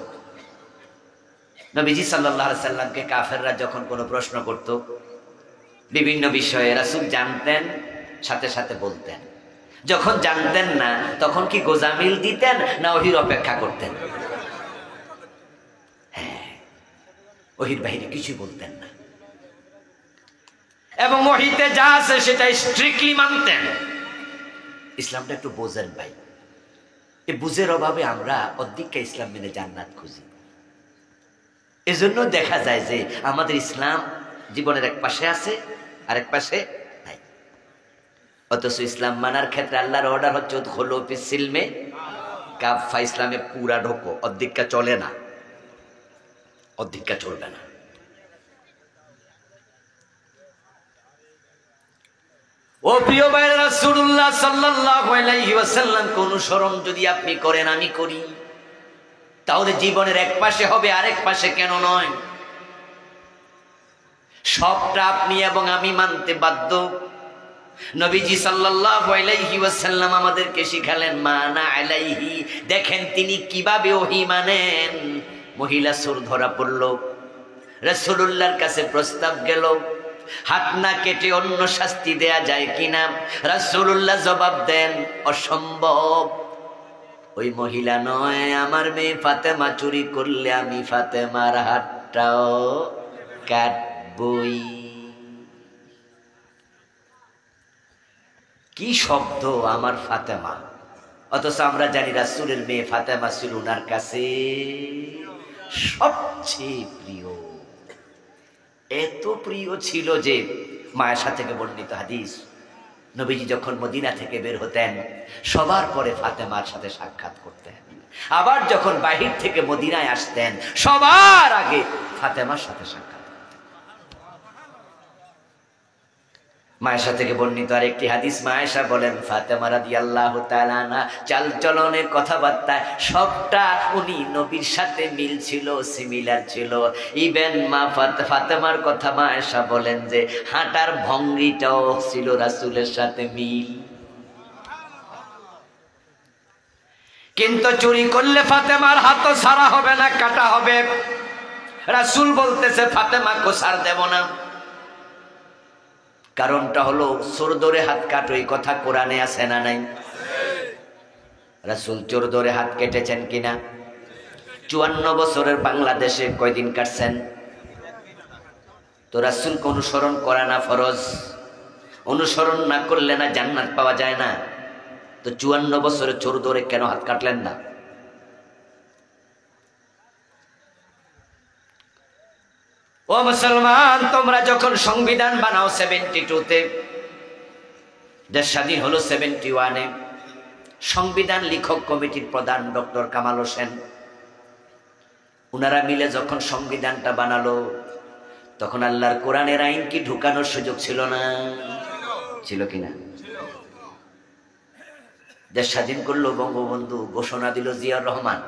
নবীজি সাল্লাল্লাহু আলাইহি সাল্লামকে কাফেররা যখন কোনো প্রশ্ন করত বিভিন্ন বিষয়ে, রাসূল জানতেন, সাথে সাথে বলতেন। যখন জানতেন না তখন কি গোজামিল দিতেন না ওহীর অপেক্ষা করতেন? হ্যাঁ, ওহীর বাইরে কিছু বলতেন না, এবং ওহীতে যা আছে সেটা স্ট্রিক্টলি মানতেন। ইসলামটা একটু বোঝেন ভাই, এই বুঝের অভাবে আমরা অর্ধেকটা ইসলাম মেনে জান্নাত খুঁজি। এজন্য দেখা যায় যে আমাদের ইসলাম জীবনের এক পাশে আছে আর এক পাশে নাই। অথচ ইসলাম মানার ক্ষেত্রে আল্লাহর অর্ডার হচ্ছে উদখুলু ফিস সিলমে কাফা, ইসলামে পুরা ঢোকো, অর্ধেকটা চলে না, অর্ধেকটা চলবে না। ও প্রিয় ভাই, রাসূলুল্লাহ সাল্লাল্লাহু আলাইহি ওয়াসাল্লামকে অনুসরণ যদি আপনি করেন, আমি করি, তাহলে জীবনের এক পাশে হবে, আরেক পাশে কেন নয়? সবটা আপনি এবং আমি মানতে বাধ্য। নবীজি সাল্লাল্লাহু আলাইহি ওয়াসাল্লাম আমাদেরকে শিখালেন মানা আলাইহি। দেখেন তিনি কিভাবে ওহী মানেন। মহিলা চোর ধরা পড়ল, রাসূলুল্লাহর কাছে প্রস্তাব গেল, হাত না কেটে অন্য শাস্তি দেয়া যায় কিনা? রাসূলুল্লাহ জবাব দেন, অসম্ভব। ওই মহিলা নয়, আমার মেয়ে ফাতেমা চুরি করলে আমি ফাতেমার হাতটাও কাটবই। কি শব্দ, আমার ফাতেমা! অথচ আমরা জানি রাসূলের মেয়ে ফাতেমা ছিল ওনার কাছে সবচেয়ে প্রিয়। এত প্রিয় ছিল যে মায়েশা থেকে বর্ণিত হাদিস, নবীজি যখন মদিনা থেকে বের হতেন সবার পরে ফাতেমার সাথে সাক্ষাৎ করতেন, আবার যখন বাহির থেকে মদিনায় আসতেন সবার আগে ফাতেমার সাথে সাক্ষাৎ। মায়েশা থেকে বর্ণিত আরেকটি হাদিস, মায়েশা বলেন ফাতেমা রাদিয়াল্লাহু তাআলা আনহা চাল চলনে কথাবার্তায় সবটা উনি নবীর সাথে মিল ছিল, সিমিলার ছিল। ইভেন মা ফাতেমার কথা মায়েশা বলেন যে হাঁটার ভঙ্গিটাও ছিল রাসূলের সাথে মিল। কিন্তু চুরি করলে ফাতেমার হাতও ছাড়া হবে না, কাটা হবে। রাসূল বলতেছে ফাতেমা কো ছাড় দেব না। কারণটা হলো চোর ধরে হাত কাটো, এই কথা কোরআনে আছে না নাই? রাসূল চোর ধরে হাত কেটেছেন কিনা? 54 বছরের বাংলাদেশে কয়দিন কাটছেন? তো রাসূলকে অনুসরণ করা না ফরজ? অনুসরণ না করলে না জান্নাত পাওয়া যায় না? তো 54 বছরে চোর ধরে কেন হাত কাটলেন না? ও মুসলমান, তোমরা যখন সংবিধান বানাও 72-তে, দেশ স্বাধীন হলো 71-এ, সংবিধান লিখক কমিটির প্রধান ডক্টর কামাল হোসেন, উনারা মিলে যখন সংবিধানটা বানালো তখন আল্লাহর কোরআনের আইন কি ঢুকানোর সুযোগ ছিল না? ছিল কিনা? দেশ স্বাধীন করলো বঙ্গবন্ধু, ঘোষণা দিল জিয়াউর রহমান,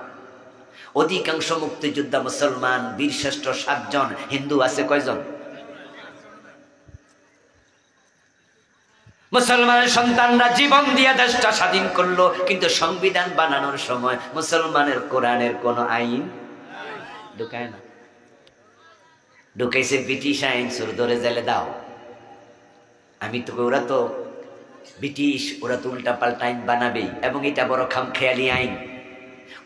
অধিকাংশ মুক্তিযোদ্ধা মুসলমান, বীরশ্রেষ্ঠ 7 জন, হিন্দু আছে কয়জন? মুসলমানের সন্তানরা জীবন দিয়ে দেশটা স্বাধীন করলো, কিন্তু সংবিধান বানানোর সময় মুসলমানের কোরআনের কোন আইন ঢুকায় না। ঢুকাইছে ব্রিটিশ আইন, চোর ধরে জেলে দাও। আমি তো, ওরা তো ব্রিটিশ, ওরা তো উল্টা পাল্টা আইন বানাবেই, এবং এটা বড় খামখেয়ালি আইন।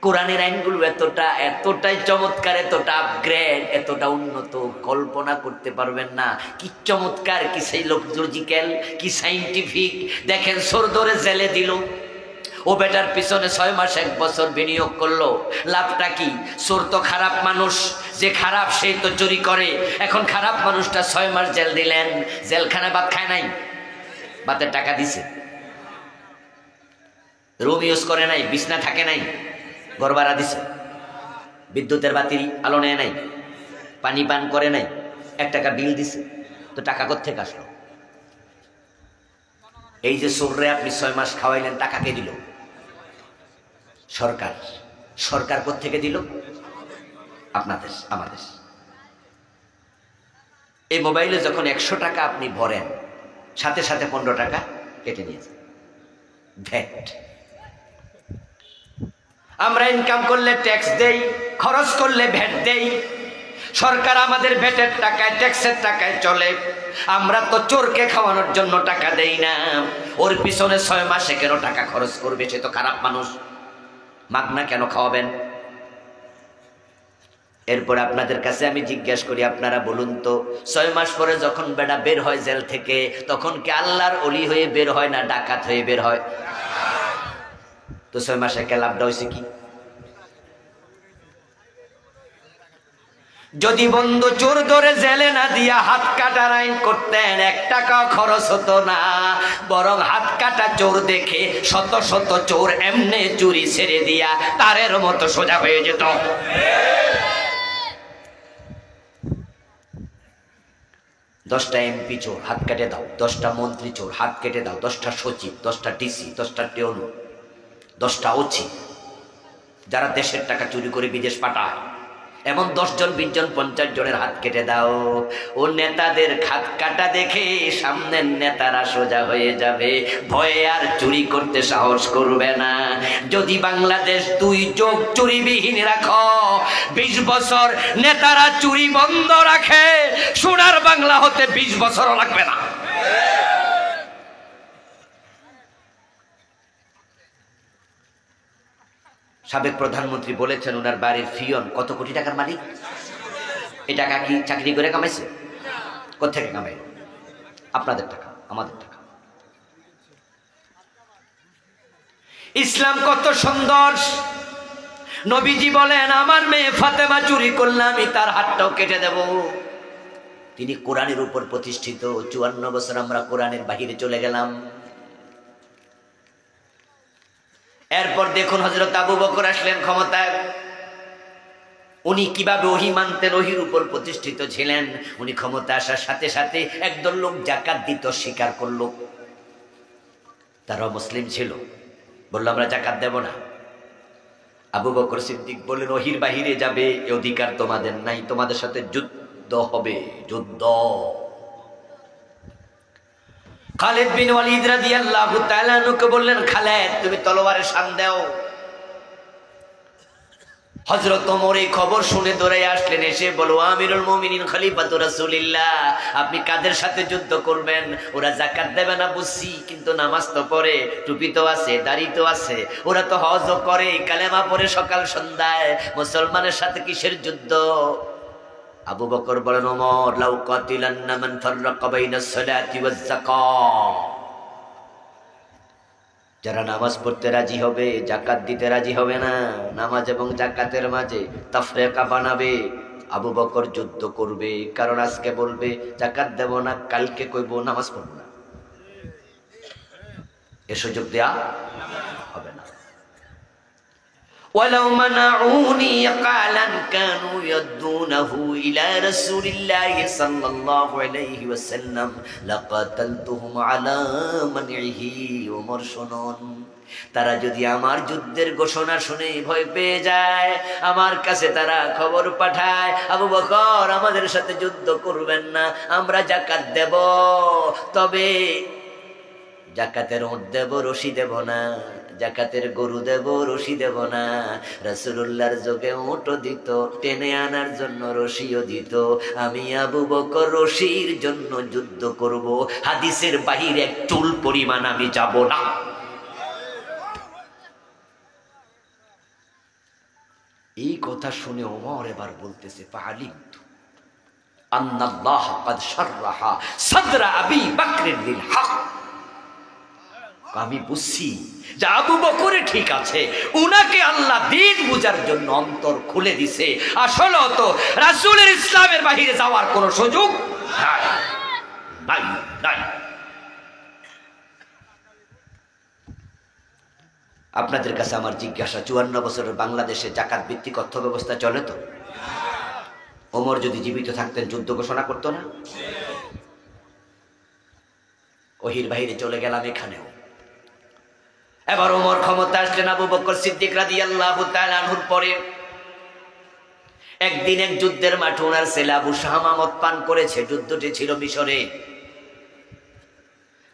কোরআনের আইনগুলো এতটাই চমৎকার, এতটা আপগ্রেড, এতটা উন্নত, কল্পনা করতে পারবেন না। কি চমৎকার, কি সেই লজিক্যাল, কি সাইন্টিফিক। দেখেন চোর ধরে জেলে দিল, ও বেটার পিছনে 6 মাস 1 বছর বিনিয়োগ করলো, লাভটা কি? চোর তো খারাপ মানুষ, যে খারাপ সেই তো চুরি করে। এখন খারাপ মানুষটা 6 মাস জেল দিলেন, জেলখানায় ভাত খায় নাই, ভাতের টাকা দিছে, রুম ইউজ করে নাই, বিছনা থাকে নাই, ঘর ভাড়া দিছে, বিদ্যুতের বাতি আলো নেয় নাই, পানি পান করে নাই, 1 টাকা বিল দিছে। তো টাকা কোত্থেকে আসলো? এই যে চোররে আপনি 6 মাস খাওয়াইলেন, টাকা কে দিল? সরকার। সরকার কোত্থেকে দিল? আপনাদের, আমাদের। এই মোবাইলে যখন 100 টাকা আপনি ভরেন, সাথে সাথে 15 টাকা কেটে নিয়েছে ভ্যাট। আমরা ইনকাম করলে ট্যাক্স দেই, খরচ করলে ভ্যাট দেই। সরকার আমাদের ভ্যাটের টাকায়, ট্যাক্সের টাকায় চলে। আমরা তো চোরকে খাওয়ানোর জন্য টাকা দেই না। ওর পিছনে 6 মাসে কেন টাকা খরচ করবে? সে তো খারাপ মানুষ, মাগনা কেন খাওয়াবেন? এরপর আপনাদের কাছে আমি জিজ্ঞাসা করি, আপনারা বলুন তো, 6 মাস পরে যখন বেটা বের হয় জেল থেকে, তখন কি আল্লাহর ওলি হয়ে বের হয় না ডাকাত হয়ে বের হয়? তো 6 মাসে কে লাভটা হয়েছে কি? যদি বন্ধু চোর ধরে জেলে না দিয়া হাত কাটার আইন করতেন, 1 টাকা খরচ হতো না, বরং হাত কাটা চোর দেখে শত শত চোর এমনে চুরি ছেড়ে দিয়া তারের মতো সোজা হয়ে যেত। 10টা এমপি চোর, হাত কেটে দাও। 10টা মন্ত্রী চোর, হাত কেটে দাও। 10টা সচিব, 10টা ডিসি, 10টা টেউনু, 10টা ওসি, যারা দেশের টাকা চুরি করে বিদেশ পাঠায়, এমন 10 জন, 20 জন, 50 জনের হাত কেটে দাও। ও নেতাদের হাত কাটা দেখে সামনের নেতারা সোজা হয়ে যাবে, ভয়ে আর চুরি করতে সাহস করবে না। যদি বাংলাদেশ 2 যুগ চুরিবিহীন রাখো, 20 বছর নেতারা চুরি বন্ধ রাখে, সোনার বাংলা হতে 20 বছরও লাগবে না। সাবেক প্রধানমন্ত্রী বলেছেন ওনার বাড়ির ফিয়ন কত কোটি টাকার মালিক। এই টাকা কি চাকরি করে কামাইছে? কোত্থেকে কামাই? আপনাদের টাকা, আমাদের টাকা। ইসলাম কত সুন্দর। নবীজি বলেন, আমার মেয়ে ফাতেমা চুরি করলে আমি তার হাতটাও কেটে দেব। তিনি কোরআনের উপর প্রতিষ্ঠিত। 54 বছর আমরা কোরআনের বাহিরে চলে গেলাম। এরপর দেখুন হযরত আবু বকর আসলেন ক্ষমতায়। উনি কিভাবে ওহী মানতেন, ওহীর উপর প্রতিষ্ঠিত ছিলেন। উনি ক্ষমতা আসার সাথে সাথে একদল লোক যাকাত দিত, স্বীকার করলো। তারা মুসলিম ছিল, বলল আমরা যাকাত দেব না। আবু বকর সিদ্দিক বললেন, ওহীর বাহিরে যাবে এ অধিকার তোমাদের নাই, তোমাদের সাথে যুদ্ধ হবে, যুদ্ধ। খালিদ বিন ওয়ালিদ রাদিয়াল্লাহু তাআলা আনহুকে বললেন, খালিদ তুমি তলোয়ারে শান দাও। হযরত ওমর এই খবর শুনে দৌড়ে আসলেন, এসে বলো, আমিরুল মুমিনিন খলিফাতুর রাসূলুল্লাহ, আপনি কাদের সাথে যুদ্ধ করবেন? ওরা যাকাত দেবে না বুঝছি, কিন্তু নামাজ তো পড়ে, টুপি তো আছে, দাড়ি তো আছে, ওরা তো হজও করে, কালেমা পড়ে সকাল সন্ধ্যায়, মুসলমানের সাথে কিসের যুদ্ধ? আবু বকর বলেন, ওমর লাউ কাতিলান্না মান ফাররাকা বাইনাস সালাতি ওয়াজ যাকাত, যারা নামাজ পড়তে রাজি হবে, যাকাত দিতে রাজি হবে না, নামাজ এবং যাকাতের মাঝে তাফরিকা বানাবে, আবু বকর যুদ্ধ করবে। কারণ আজকে বলবে যাকাত দেব না, কালকে কইবো নামাজ পড়ব না। এ সুযোগ দেয়া হবে না। ولو منعوني قالا كانوا يدونه إلى رسول الله صلى الله عليه وسلم لقاتلتهم على منعه ওমর শুনুন, তারা যদি আমার যুদ্ধের ঘোষণা শুনে ভয় পেয়ে যায়, আমার কাছে তারা খবর পাঠায়, আবু বকর আমাদের সাথে যুদ্ধ করবেন না, আমরা যাকাত দেব, তবে যাকাতের ওট দেব, রশি দেব না, যাকাতের গরু দেব, রশি দেব না। রাসূলুল্লাহর যোগে ওটও দিত, টেনে আনার জন্য রশিও দিত। আমি আবু বকর রশির জন্য যুদ্ধ করব, হাদিসের বাহিরে এক চুল পরিমাণ আমি যাব না। এই কথা শুনে ওমর এবার বলতেছে, ফাআলিমতু আন্নাল্লাহ ক্বাদ শাররাহা সাদরা আবি বকর লিল হক, আমি বুঝছি যে আবু বকর ঠিক আছে, উনাকে আল্লাহ দিন বুঝার জন্য অন্তর খুলে দিছে। আসলে তো রাসূলের ইসলামের বাহিরে যাওয়ার কোনো সুযোগ নাই, নাই, নাই। আপনাদের কাছে আমার জিজ্ঞাসা, 54 বছরের বাংলাদেশে যাকাত ভিত্তিক অর্থ ব্যবস্থা চলে তো? ওমর যদি জীবিত থাকতেন যুদ্ধ ঘোষণা করতো না? ওহীর বাহিরে চলে গেলাম এখানেও। এবার ওমর ক্ষমতা আসলেন। আবু বকর সিদ্দিক রাদিয়াল্লাহু তাআলা আনহুর পরে একদিন এক যুদ্ধের মাঠে ওনার ছেলে আবু শাহামা মদ পান করেছে। যুদ্ধটি ছিল মিশরে।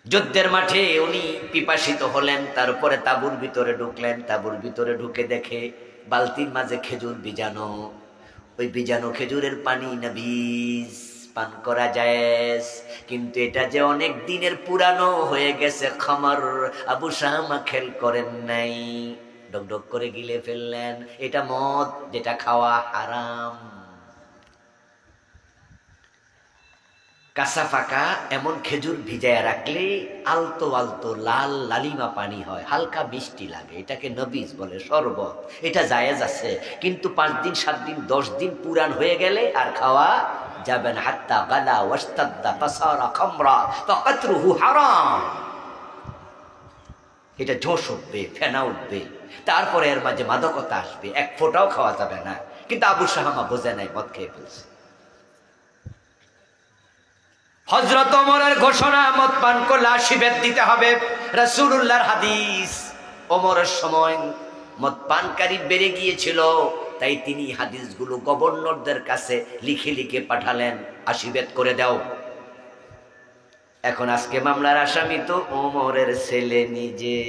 যুদ্ধের মাঠে উনি পিপাসিত হলেন, তারপরে তাঁবুর ভিতরে ঢুকলেন। তাঁবুর ভিতরে ঢুকে দেখে বালতির মাঝে খেজুর বীজানো। ওই বীজানো খেজুরের পানি না বীজ, পান করা যায়, কিন্তু এটা যে অনেক দিনের পুরানো হয়ে গেছে, খামার। আবু শাহামা খেল করেন নাই, ডক ডক করে গিলে ফেললেন। এটা মদ, যেটা খাওয়া হারাম। কাঁচা পাকা এমন খেজুর ভিজায় রাখলে আলতো আলতো লাল লালিমা পানি হয়, হালকা মিষ্টি লাগে, এটাকে নবীজ বলে, শরবত। এটা জায়েজ আছে, কিন্তু 5 দিন 7 দিন 10 দিন পুরান হয়ে গেলে আর খাওয়া যাবে না। হাত্তা গালা ওয়াস্তাদ্দা ফাসারা খামরা ফাকাতরুহু হারাম। এটা জোশ উঠবে, ফেনা উঠবে, তারপরে এর মাঝে মাদকতা আসবে, এক ফোঁটাও খাওয়া যাবে না। কিন্তু আবু শাহামা বোঝে নাই, মদ খেয়ে ফেলছে। হযরত ওমরের ঘোষণা, মদ পান করলে 80 বেত দিতে হবে। রাসূলুল্লাহর হাদিস। ওমরের সময় মদ পানকারী বেড়ে গিয়েছিল, তাই তিনি হাদিসগুলো গভর্নরদের কাছে লিখে লিখে পাঠালেন, 80 বেত করে দাও। এখন আজকে মামলার আসামি তো ওমরের ছেলে নিজে।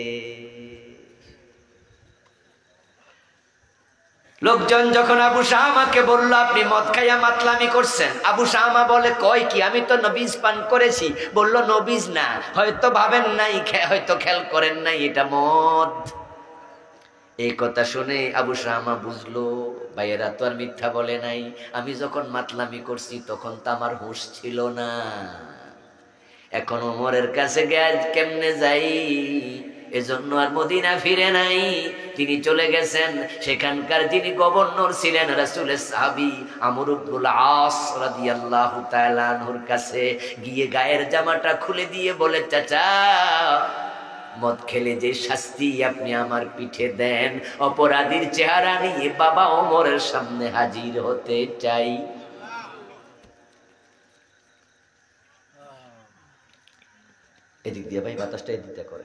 লোকজন যখন আবু শামাকে বলল আপনি মদ খাইয়া মাতলামি করছেন, আবু শামা বলে কয় কি, আমি তো নবীজ পান করেছি। বলল নবীজ না, হয়তো ভাবেন নাই, হয়তো খেয়াল করেন নাই, এটা মদ। এই কথা শুনে আবু শামা বুঝলো ভাইয়েরা তো আর মিথ্যা বলে নাই, আমি যখন মাতলামি করছি তখন তো আমার হুঁশ ছিল না। এখন ওমরের কাছে কেমনে যাই, এজন্য আর মদিনা ফিরে নাই। তিনি চলে গেছেন সেখানকার যিনি গভর্নর ছিলেন রাসূলের সাহাবী আমর ইবনুল আস রাদিয়াল্লাহু তাআলা আনহুর কাছে গিয়ে গায়ের জামাটা খুলে দিয়ে বলে, চাচা মদ খেলে যে শাস্তি আপনি আমার পিঠে দেন, অপরাধীর চেহারা নিয়ে বাবা ওমরের সামনে হাজির হতে চাই। এদিক দিয়ে ভাই বাতাসটা এদিকটা করে।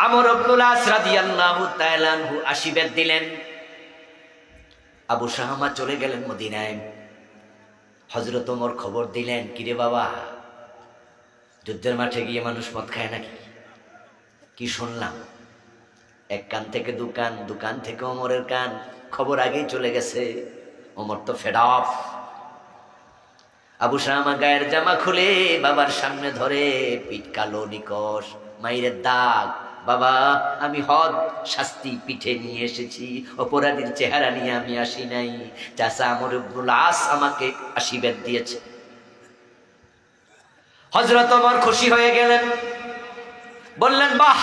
আমর ইবনুল আস রাদিয়াল্লাহু তাআলা আনহু 80 বেত দিলেন। আবু শামা চলে গেলেন মদিনায়। হযরত ওমর খবর দিলেন, কিরে বাবা, যুদ্ধের মাঠে গিয়ে মানুষ মদ খায় নাকি? কি শুনলাম? এক কান থেকে দুকান, দুকান থেকে ওমরের কান, খবর আগেই চলে গেছে। ওমর তো ফেড অফ। আবু শামা গায়ের জামা খুলে বাবার সামনে ধরে, পিঠ কালো নিকশ, মাইরের দাগ। বাবা, আমি হদ শাস্তি পিঠে নিয়ে এসেছি, অপরাধীর চেহারা নিয়ে আমি আসি নাই। চাচা আমর ইবনুল আস আমাকে 80 বেত দিয়েছে। হযরত ওমর খুশি হয়ে গেলেন, বললেন বাহ,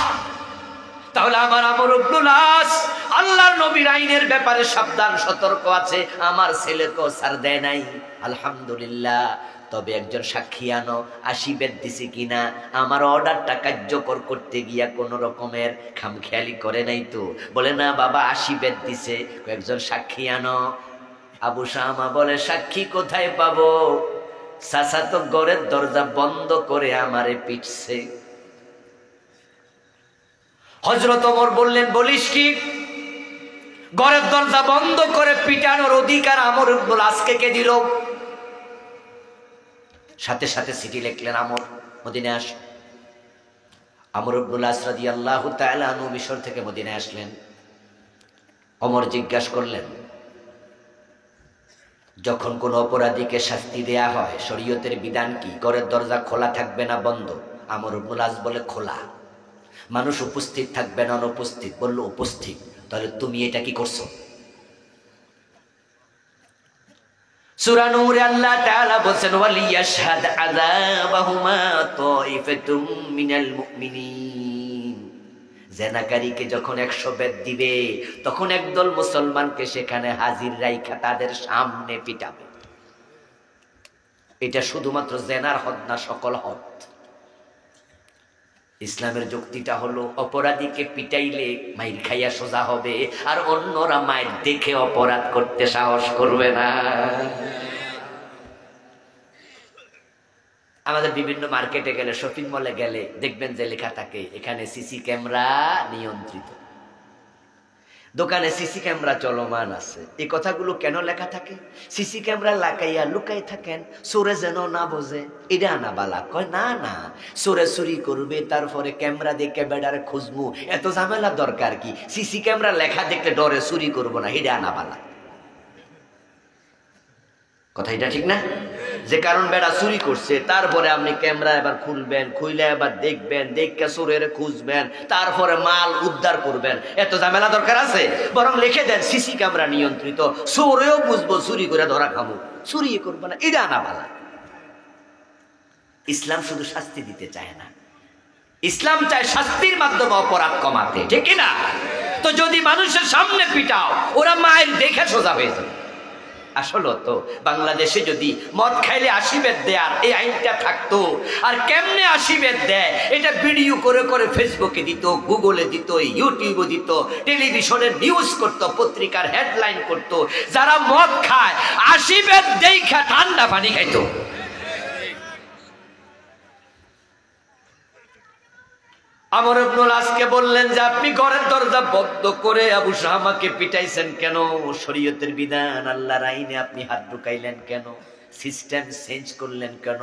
তাহলে আমার আমর ইবনুল আস আল্লাহর নবীর আইনের ব্যাপারে সাবধান সতর্ক আছে, আমার ছেলেকেও ছাড় দেয় নাই। আলহামদুলিল্লাহ। তবে একজন সাক্ষী আনো, 80 বেত দিছি কিনা, আমার অর্ডারটা কার্যকর করতে গিয়া কোন রকমের খামখেয়ালি করে নাই তো? বলে না বাবা 80 বেত দিছে, একজন সাক্ষী আনো। আবু শামা বলে, সাক্ষী কোথায় পাবো? চাচা তো ঘরের দরজা বন্ধ করে আমারে পিটছে। হযরত ওমর বললেন, বলিস কি? ঘরের দরজা বন্ধ করে পিটানোর অধিকার আমর ইবনুল আসকে কে দিল? সাথে সাথে চিঠি লিখলেন, আমর মদিনায় আস। আমর ইবনুল আস রাদিয়াল্লাহু তাআলা আনহু মিশর থেকে মদিনায় আসলেন। ওমর জিজ্ঞাসা করলেন, যখন কোন অপরাধীকে শাস্তি দেয়া হয় শরীয়তের বিধান কি? ঘরের দরজা খোলা থাকবে না বন্ধ? আমর ইবনুল আস বলে খোলা। মানুষ উপস্থিত থাকবে না অনুপস্থিত? বলল উপস্থিত। তাহলে তুমি এটা কি করছো? সূরা নূরে আল্লাহ তাআলা বলেন, ওয়ালিয়াশহাদ আযাবাহুমা তাইফাতুম মিনাল মুমিনিন। জেনাকারীকে যখন 100 বেত দিবে তখন একদল মুসলমানকে সেখানে হাজির রাইখা তাদের সামনে পিটাবে। এটা শুধুমাত্র জেনার হদ না, সকল হদ। ইসলামের যুক্তিটা হলো অপরাধীকে পিটাইলে মাইর খাইয়া সোজা হবে, আর অন্যরা মাইর দেখে অপরাধ করতে সাহস করবে না। আমাদের বিভিন্ন মার্কেটে গেলে, শপিং মলে গেলে দেখবেন যে লেখা থাকে এখানে সিসি ক্যামেরা নিয়ন্ত্রিত, দোকানে সিসি ক্যামেরা চলমান আছে। এই কথাগুলো কেন লেখা থাকে? সিসি ক্যামেরা লাগাইয়া লুকাই থাকেন, চোরে যেন না বোঝে। এটা না বালা কয় না, না চোরে চুরি করবে, তারপরে ক্যামেরা দেখে বেডারে খুঁজবো, এত ঝামেলা দরকার কি? সিসি ক্যামেরা লেখা দেখলে ডরে চুরি করবো না, এটা না বালা। কথা এটা ঠিক না? যে কারণ বেড়া চুরি করছে, তারপরে আপনি ক্যামেরা এবার খুলবেন, খুইলে এবার দেখবেন, দেখে চোরের খুঁজবেন, তারপরে মাল উদ্ধার করবেন, এত ঝামেলা দরকার আছে? বরং লিখে দেন সিসি ক্যামেরা নিয়ন্ত্রিত, চোরেও বুঝবো, চুরি করে ধরা খাবো, চুরি করবো না। এটা না বালা। ইসলাম শুধু শাস্তি দিতে চায় না, ইসলাম চায় শাস্তির মাধ্যমে অপরাধ কমাতে, ঠিক না? তো যদি মানুষের সামনে পিটাও, ওরা মায়ের দেখে সোজা হয়ে যাবে। আসলে তো বাংলাদেশে যদি মদ খাইলে 80 বেদ দেয়ার এই আইনটা থাকতো, আর কেমনে 80 বেদ দেয় এটা ভিডিও করে করে ফেসবুকে দিত, গুগলে দিত, ইউটিউবে দিত, টেলিভিশনের নিউজ করত, পত্রিকার হেডলাইন করত, যারা মদ খায় 80 বেদ দেখা ঠান্ডা পানি খাইতো। আমর ইবনুল আসকে বললেন যে আপনি ঘরের দরজা বন্ধ করে আবু শামাকে পিটাইছেন কেন? শরীয়তের বিধান, আল্লাহর আইনে আপনি হাত ঢুকাইলেন কেন? সিস্টেম চেঞ্জ করলেন কেন?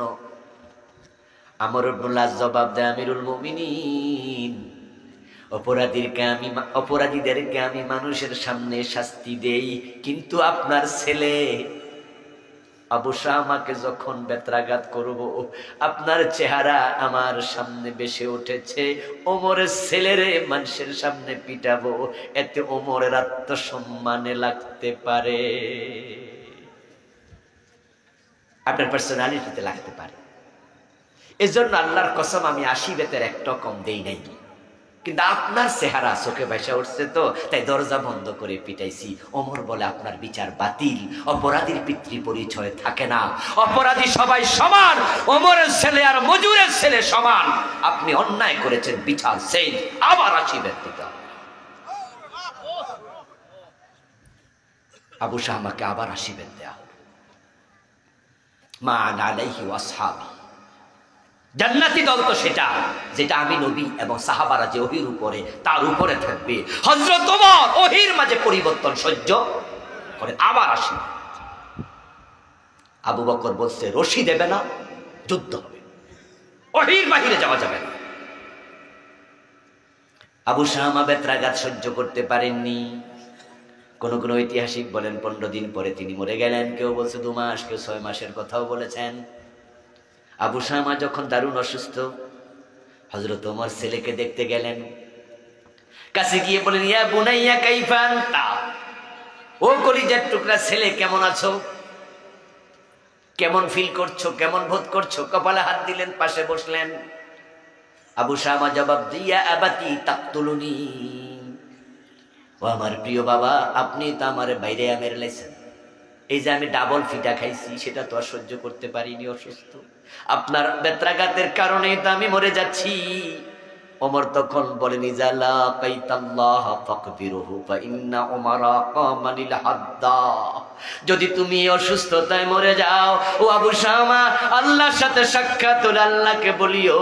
আমর ইবনুল আস জবাব দেয়, আমিরুল মুমিনিন, অপরাধীদেরকে আমি মানুষের সামনে শাস্তি দেই, কিন্তু আপনার ছেলে আবু শামাকে যখন বেত্রাঘাত করব, আপনার চেহারা আমার সামনে বেশে উঠেছে, ওমরের ছেলেরে মানুষের সামনে পিটাবো, এতে ওমরের আত্মসম্মানে লাগতে পারে, আপনার পার্সোনালিটিতে লাগতে পারে। এজন্য আল্লাহর কসম আমি 80 বেতের একটা কম দেই নাই, কিন্তু আপনার চেহারা চোখে ভাসা উঠছে তো তাই দরজা বন্ধ করে পিটাইছি। ওমর বলে, আপনার বিচার বাতিল, অপরাধীর পিতৃ পরিচয় থাকে না, অপরাধী সবাই সমান, ওমরের ছেলে আর মজুরের ছেলে সমান, আপনি অন্যায় করেছেন, বিচার সেই আবার 80 বেত দিতে হবে। আবু শামাকে আবার 80 বেত দেয়া হলো। মা আলাইহি ওয়াসহাবি, জান্নাতি দল তো সেটা যেটা আমি নবী এবং সাহাবারা যে ওহির উপরে তার উপরে থাকবে। হযরত ওমর ওহির মাঝে পরিবর্তন সহ্য করে আবার 80। আবু বকর বলছে রশি দেবে না, যুদ্ধ হবে, ওহির বাহিরে যাওয়া যাবে না। আবু শামা বেত্রাঘাত সহ্য করতে পারেননি। কোন কোন ঐতিহাসিক বলেন 15 দিন পরে তিনি মরে গেলেন, কেউ বলছে 2 মাস, কেউ 6 মাসের কথাও বলেছেন। আবু শামা যখন দারুণ অসুস্থ, হযরত ওমর ছেলেকে দেখতে গেলেন, কাছে গিয়ে বলেন, ইয়া বুনাইয়া কাইফা আনতা, ও কলিজার টুকরা ছেলে কেমন আছো, কেমন ফিল করছো, কেমন বোধ করছো? কপালে হাত দিলেন, পাশে বসলেন। আবু শামা জবাব দিয়া, আবাতি তাকতুলুনি, ও আমার প্রিয় বাবা, আপনি তো আমার বাইরে মেরে লাইছেন, এই যে আমি ডাবল ফিটা খাইছি সেটা তো আর সহ্য করতে পারিনি, অসুস্থ, আপনার বেত্রাঘাতের কারণে তো আমি মরে যাচ্ছি। ওমর তখন বলেন, ইজালা কাইতাল্লাহ ফাকবিরহু ফা ইন্না উমারা কামানিল হাদ্দা, যদি তুমি অসুস্থতায় মরে যাও ও আবু শামা, আল্লাহর সাথে সাক্ষাৎ হলে আল্লাহকে বলিও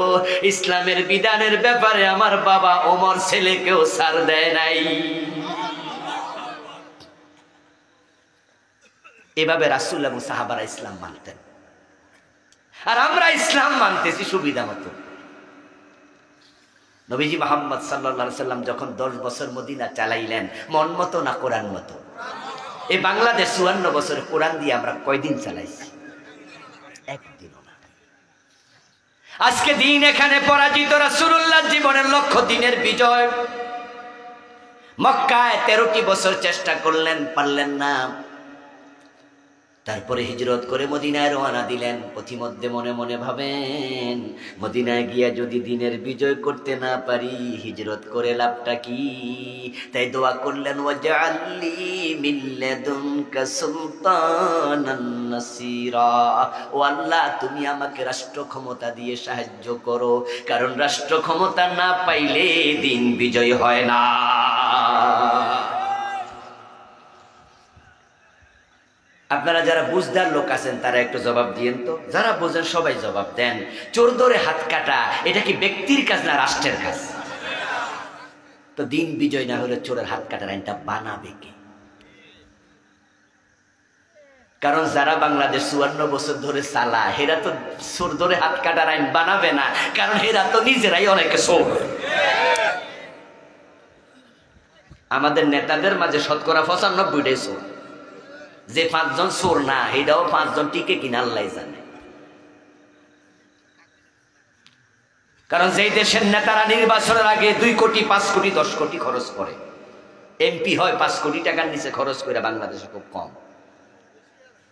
ইসলামের বিধানের ব্যাপারে আমার বাবা ওমর ছেলেকেও ছাড় দেয় নাই। এভাবে রাসূল এবং সাহাবারা ইসলাম মানতেন, আর আমরা ইসলাম মানতেছি সুবিধা মতো। নবীজি মুহাম্মদ সাল্লাল্লাহু আলাইহি সাল্লাম যখন 10 বছর মদিনা চালাইলেন, মন মতো না কোরআন মতো? এই বাংলাদেশ 54 বছর কোরআন দিয়ে আমরা কয়দিন চালাইছি? একদিনও না। আজকে দিন এখানে পরাজিত, রাসূলুল্লাহ জীবনের লক্ষ্য দিনের বিজয়। মক্কায় 13টি বছর চেষ্টা করলেন, পারলেন না। তারপরে হিজরত করে মদিনায় রওনা দিলেন। পথিমধ্যে মনে মনে ভাবেন, মদিনায় গিয়া যদি দিনের বিজয় করতে না পারি, হিজরত করে লাভটা কি? তাই দোয়া করলেন, ওয়াজআললি মিন লাদুনকা সুলতানান নাসীরা, ও আল্লাহ তুমি আমাকে রাষ্ট্র ক্ষমতা দিয়ে সাহায্য করো, কারণ রাষ্ট্র ক্ষমতা না পাইলে দিন বিজয় হয় না। আপনারা যারা বুঝদার লোক আছেন তারা একটু জবাব দিয়েন তো, যারা বোঝেন সবাই জবাব দেন। চোর ধরে হাত কাটা এটা কি ব্যক্তির কাজ না রাষ্ট্রের কাজ? তো দিন বিজয় না হলে চোরের হাত কাটার আইনটা বানাবে কে? কারণ যারা বাংলাদেশ 54 বছর ধরে চালায় হেরা তো চোর ধরে হাত কাটার আইন বানাবে না, কারণ হেরা তো নিজেরাই অনেকে চোর। আমাদের নেতাদের মাঝে শতকরা 95টাই চোর। যে 5 জন চোর না, এটাও 5 জন টিকে কিনা আল্লাহ জানে। কারণ যেই দেশের নেতারা নির্বাচনের আগে 2 কোটি 5 কোটি 10 কোটি খরচ করে, এমপি হয় 5 কোটি টাকার নিচে খরচ করে, বাংলাদেশে খুব কম।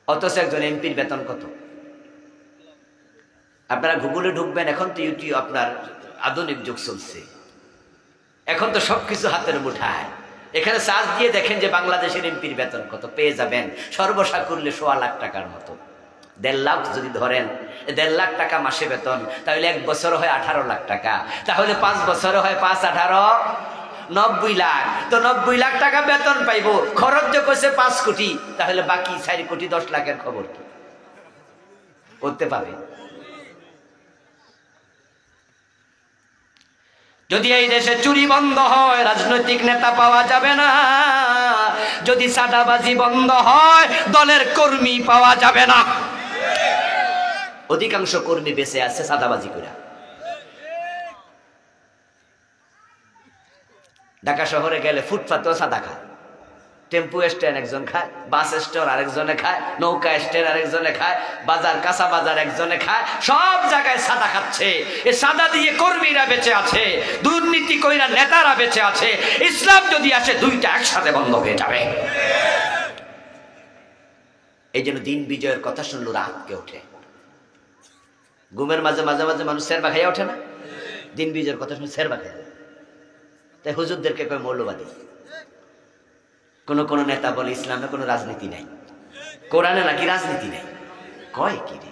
অথচ একজন এমপির বেতন কত? আপনারা গুগলে ঢুকবেন, এখন তো ইউটিউব, আপনার আধুনিক যুগ চলছে, এখন তো সবকিছু হাতের মুঠায়। এখানে সার্চ দিয়ে দেখেন যে বাংলাদেশের এমপির বেতন কত, পেয়ে যাবেন সর্বসাকুল্যে 1.25 লাখ টাকার মতো। 1.5 লাখ যদি ধরেন, 1.5 লাখ টাকা মাসে বেতন, তাহলে 1 বছর হয় 18 লাখ টাকা, তাহলে 5 বছরে হয় 5 18 90 লাখ। তো 90 লাখ টাকা বেতন পাইবো, খরচ যে করছে 5 কোটি, তাহলে বাকি 4 কোটি 10 লাখের খবর কি করতে পাবে? যদি এই দেশে চুরি বন্ধ হয়, রাজনৈতিক নেতা পাওয়া যাবে না। যদি সাদাবাজি বন্ধ হয়, দলের কর্মী পাওয়া যাবে না। অধিকাংশ কর্মী বেঁচে আছে সাদাবাজি করে। ঢাকা শহরে গেলে ফুটপাতেও সাদা খায়, টেম্পু স্ট্যান্ড একজন খায়, বাস স্ট্যান্ড আরেকজনে খায়, নৌকা স্ট্যান্ড আরেকজনে খায়, বাজার কাঁচা বাজার একজনে খায়, সব জায়গায় সাদা খাচ্ছে। এ সাদা দিয়ে কর্মীরা বেঁচে আছে, দুর্নীতি কইরা নেতারা বেঁচে আছে। ইসলাম যদি আসে, দুইটা একসাথে বন্ধ হয়ে যাবে। এই জন্য দিন বিজয়ের কথা শুনলো রাতকে ওঠে। ঘুমের মাঝে মাঝে মাঝে মানুষ সেরবা খাইয়া ওঠে না? দিন বিজয়ের কথা শুনে সেরবা খাইয়া। তাই হুজুরদেরকে কয় মৌলবাদী। কোন নেতা বলে ইসলামে কোনো রাজনীতি নাই, কোরআনে নাকি রাজনীতি নাই। কয় কি রে,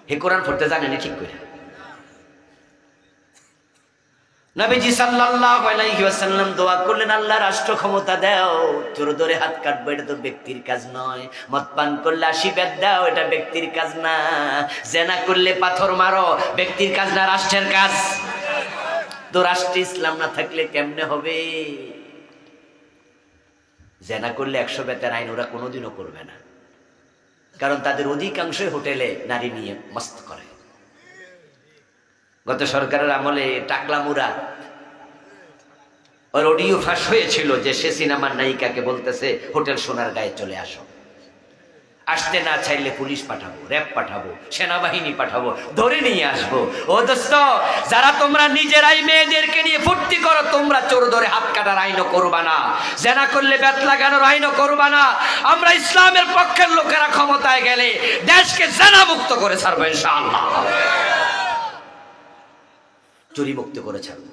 হে কোরআন পড়তে জানেনি ঠিক করে? নবীজি সাল্লাল্লাহু আলাইহি ওয়াসাল্লাম দোয়া করলেন, আল্লাহ রাষ্ট্র ক্ষমতা দাও, চোর ধরে হাত কাটবো এটা তো ব্যক্তির কাজ নয়। মদ পান করলে আশীর্বাদ দাও, এটা ব্যক্তির কাজ না। জেনা করলে পাথর মারো, ব্যক্তির কাজ না, রাষ্ট্রের কাজ। তো রাষ্ট্রে ইসলাম না থাকলে কেমনে হবে? জেনা করলে 100 বেতের আইন ওরা কোনোদিনও করবে না, কারণ তাদের অধিকাংশই হোটেলে নারী নিয়ে মস্ত করে। গত সরকারের আমলে টাকলা মুরাদ, ওর অডিও ফাঁস হয়েছিল যে সে সিনেমার নায়িকাকে বলতেছে হোটেল সোনার গায়ে চলে আসো, আসতে না চাইলে পুলিশ পাঠাবো, র্যাব পাঠাবো, সেনাবাহিনী পাঠাবো, ধরে নিয়ে আসবো। ও দোস্ত, যারা তোমরা নিজেরাই মেয়েদেরকে নিয়ে ফুর্তি করো, তোমরা চোর ধরে হাত কাটার আইনও করবা না, জেনা করলে বেত লাগানোর আইনও করবা না। আমরা ইসলামের পক্ষের লোকেরা ক্ষমতায় গেলে দেশকে জেনা মুক্ত করে ছাড়বো ইনশাআল্লাহ, চুরি মুক্ত করে ছাড়বো।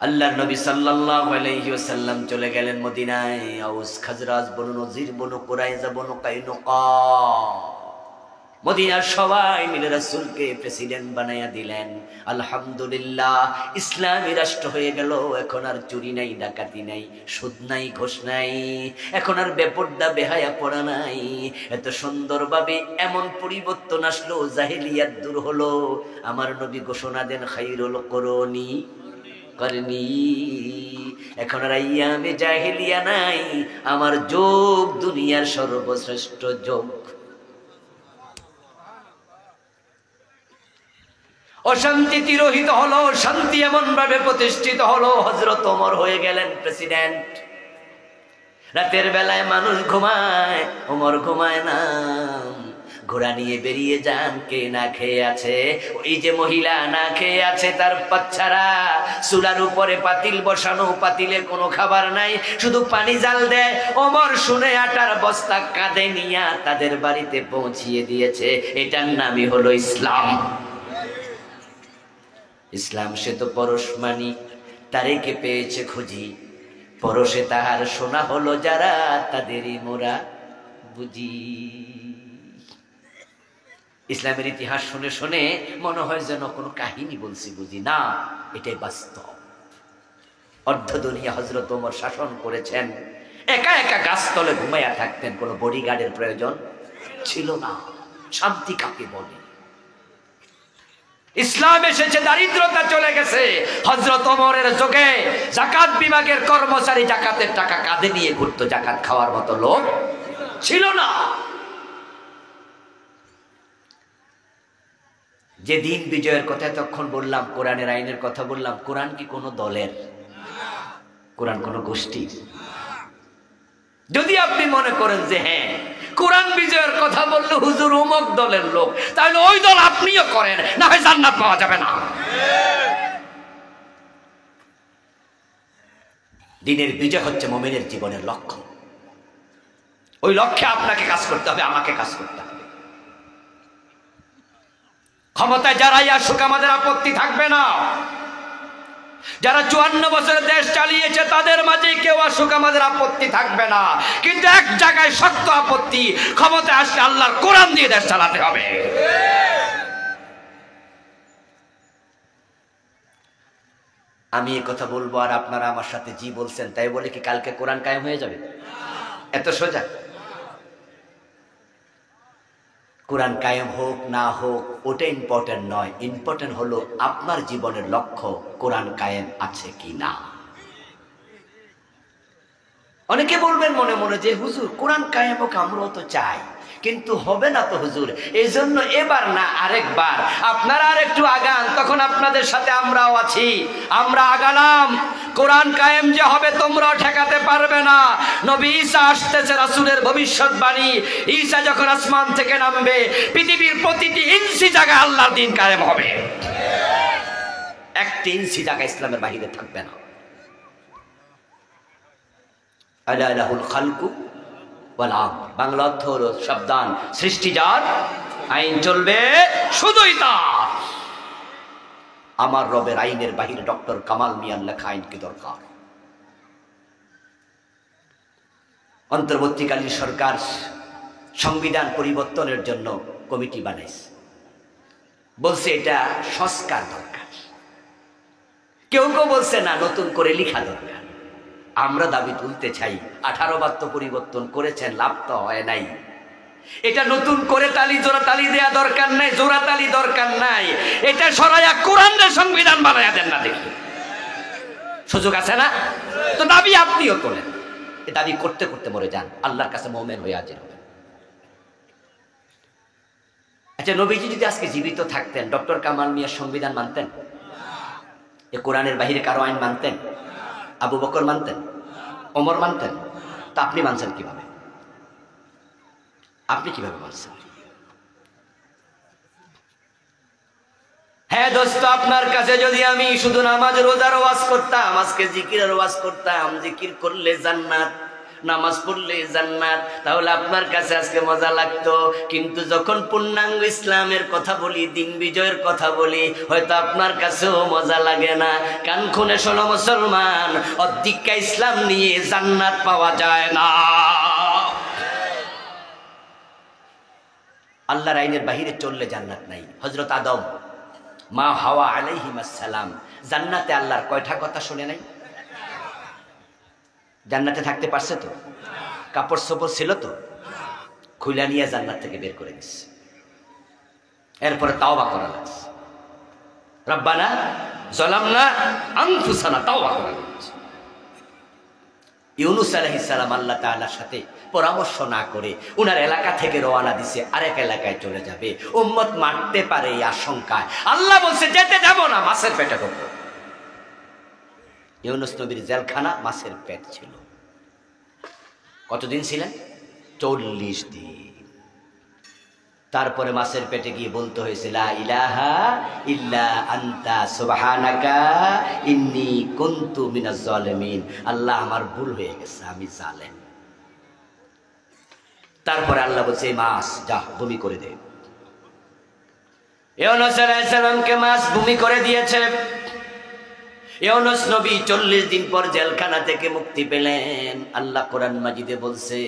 আল্লাহর নবী সাল্লাল্লাহু আলাইহি ওয়াসাল্লাম চলে গেলেন মদিনায়। আউস খাজরাজ বনু নজির বনু কুরাইজা বনু কাইনুকা, মদিনার সবাই মিলে রাসূলকে প্রেসিডেন্ট বানায়া দিলেন। আলহামদুলিল্লাহ, ইসলামী রাষ্ট্র হয়ে গেল। এখন আর চুরি নাই, ডাকাতি নাই, সুদ নাই, ঘোষ নাই, এখন আর বেপরদা বেহায়া পড়া নাই। এত সুন্দরভাবে এমন পরিবর্তন আসলো, জাহেলিয়াত দূর হলো। আমার নবী ঘোষণা দেন, খায়রুল কুরুনি করনি। এখন আর আইয়ামে জাহেলিয়া নাই, আমার যুগ দুনিয়ার সর্বশ্রেষ্ঠ যুগ। অশান্তি তিরোহিত হলো, শান্তি এমন ভাবে প্রতিষ্ঠিত হলো, হযরত ওমর হয়ে গেলেন প্রেসিডেন্ট। রাতের বেলায় মানুষ ঘুমায়, ওমর ঘুমায় না। ঘোড়া নিয়ে বেরিয়ে যান, কে না খেয়ে আছে? ওই যে মহিলা না খেয়ে আছে, তার বাচ্চারা। চুলার উপরে পাতিল বসানো, পাতিলে কোনো খাবার নাই, শুধু পানি জাল দেয়। ওমর শুনে আটার বস্তা কাঁধে নিয়ে তাদের বাড়িতে পৌঁছিয়ে দিয়েছে। এটার নামই হলো ইসলাম। ইসলাম সে তো পরশ মানি, তারেকে পেয়েছে খুঁজি, পরশে তাহার সোনা হলো যারা, তাদেরই মোরা বুঝি। ইসলামের ইতিহাস শুনে শুনে মনে হয় যেন কোনো কাহিনী বলছি, বুঝি না, এটাই বাস্তব। অর্ধ দুনিয়া হযরত ওমর শাসন করেছেন, একা একা গাছতলে ঘুমাইয়া থাকতেন, কোনো বডিগার্ডের প্রয়োজন ছিল না। শান্তি কাকে বলে? ইসলাম এসেছে, দারিদ্রতা চলে গেছে। হযরত ওমরের যুগে যাকাত বিভাগের কর্মচারী যাকাতের টাকা কাঁধে নিয়ে ঘুরতো, যাকাত খাওয়ার মতো লোক ছিল না। যে দিন বিজয়ের কথা তখন বললাম, কোরআনের আইনের কথা বললাম, কোরআন কি কোনো দলের? কোরআন কোনো গোষ্ঠীর? যদি আপনি মনে করেন যে হ্যাঁ, কোরআন বিজয়ের কথা বললে হুজুর অমুক দলের লোক, তাহলে ওই দল আপনিও করেন, না হয় জান্নাত পাওয়া যাবে না। দিনের বিজয় হচ্ছে মুমিনের জীবনের লক্ষ্য। ওই লক্ষ্যে আপনাকে কাজ করতে হবে, আমাকে কাজ করতে হবে। ক্ষমতায় যারাই আসুক আমাদের আপত্তি থাকবে না। যারা 54 বছর দেশ চালিয়েছে তাদের মাঝে কেউ আসুক আমাদের আপত্তি থাকবে না, কিন্তু এক জায়গায় শক্ত আপত্তি, ক্ষমতা আসলে আল্লাহর কোরআন দিয়ে দেশ চালাতে হবে। আমি এই কথা বলবো আর আপনারা আমার সাথে জি বলছেন, তাই বলে কি কালকে কোরআন কায়েম হয়ে যাবে? এত সোজা? কোরআন কায়েম হোক না হোক ওটা ইম্পর্টেন্ট নয়, ইম্পর্টেন্ট হলো আপনার জীবনের লক্ষ্য কোরআন কায়েম আছে কি না। অনেকে বলবেন মনে মনে যে হুজুর কোরআন কায়েম হোক আমরাও তো চাই, কিন্তু হবে না তো হুজুর, এই জন্য এবার না আরেকবার আপনারা আর একটু আগান, তখন আপনাদের সাথে আমরাও আছি। আমরা আগালাম, কোরআন কায়েম যে হবে তোমরাও ঠেকাতে পারবে না। নবী ঈসা আসতেছে, রাসূলের ভবিষ্যৎবাণী, ঈসা যখন আসমান থেকে নামবে পৃথিবীর প্রতিটি ইঞ্চি জায়গায় আল্লাহর দ্বীন কায়েম হবে, একটা ইঞ্চি জায়গা ইসলামের বাহিরে থাকবে না। আলা লাহুল খালকু ওয়াল আমর, বাংলা অর্থ হলো সাবধান, সৃষ্টি যার, আইন চলবে শুধুই তার। আমার রবের আইনের বাহিরে ডক্টর কামাল মিয়ার লেখা আইন কি দরকার? অন্তর্বর্তীকালীন সরকার সংবিধান পরিবর্তনের জন্য কমিটি বানাইছে, বলছে এটা সংস্কার দরকার, কেউ কেউ বলছে না নতুন করে লেখা দরকার। আমরা দাবি তুলতে চাই 18 বার তো পরিবর্তন করেছেন, লাভ তো হয় নাই, এটা নতুন করে জোড়া তালি দেয়া দরকার নাই, জোড়া তালি দরকার নাই, এটা সরাইয়া কোরআনের সংবিধান বানাইয়া দেন না, দেখি সুযোগ আছে না? তো দাবি আপনিও তোলেন, এ দাবি করতে করতে মরে যান, আল্লাহর কাছে মুমিন হয়ে হাজির হবেন। আচ্ছা, নবীজি যদি আজকে জীবিত থাকতেন ডক্টর কামাল মিয়ার সংবিধান মানতেন? এ কোরআনের বাহিরে কারো আইন মানতেন? আবু বকর মানতেন? ওমর মানতেন? তা আপনি মানছেন কিভাবে? আপনি কিভাবে মানছেন? হ্যাঁ দোস্ত, আপনার কাছে যদি আমি শুধু নামাজ রোজার ওয়াজ করতাম, আজকে জিকিরের ওয়াজ করতাম, জিকির করলে জান্নাত, নামাজ পড়লে জান্নাত, তাহলে আপনার কাছে আজকে মজা লাগতো। কিন্তু যখন পূর্ণাঙ্গ ইসলামের কথা বলি, দিন বিজয়ের কথা বলি, হয়তো আপনার কাছেও মজা লাগে না। কান খুনে শোনো মুসলমান, অধিকা ইসলাম নিয়ে জান্নাত পাওয়া যায় না। আল্লাহর আইনের বাহিরে চললে জান্নাত নাই। হযরত আদম, মা হাওয়া আলাইহিস সালাম জান্নাতে আল্লাহর কয়টা কথা শুনে নাই? জান্নাতে থাকতে পারছে তো? কাপড় চোপড় ছিল তো? খুলে নিয়ে জান্নাত থেকে বের করে দিচ্ছে। এরপরে তাওবা করা লাগছে, রব্বানা যালামনা আনফুসানা, তাওবা করা লাগছে। ইউনূস আলাইহিস সালাম আল্লাহ তাআলার সাথে পরামর্শ না করে উনার এলাকা থেকে রওনা দিছে, আরেক এলাকায় চলে যাবে, উম্মত মারতে পারে এই আশঙ্কায়। আল্লাহ বলছে যেতে যাব না, মাছের পেটে ঢোকো। ইউনূস নবীর জেলখানা মাছের পেট ছিল। কতদিন ছিলেন? 40 দিন। তারপরে মাছের পেটে গিয়ে বলতে হয়েছে লা ইলাহা ইল্লা আনতা সুবহানাকা ইন্নী কুনতু মিনাজ জালিমিন, আল্লাহ আমার ভুল হয়ে গেছে, আমি জালেম। তারপরে আল্লাহ বলছে মাছ যা ভূমি করে দে। ইউনূস আলাইহিস সালামকে মাছ ভূমি করে দিয়েছে। ইউনূস নবী 40 দিন পর জেলখানা থেকে মুক্তি পেলেন। আল্লাহ কোরআন মাজিদে বলছে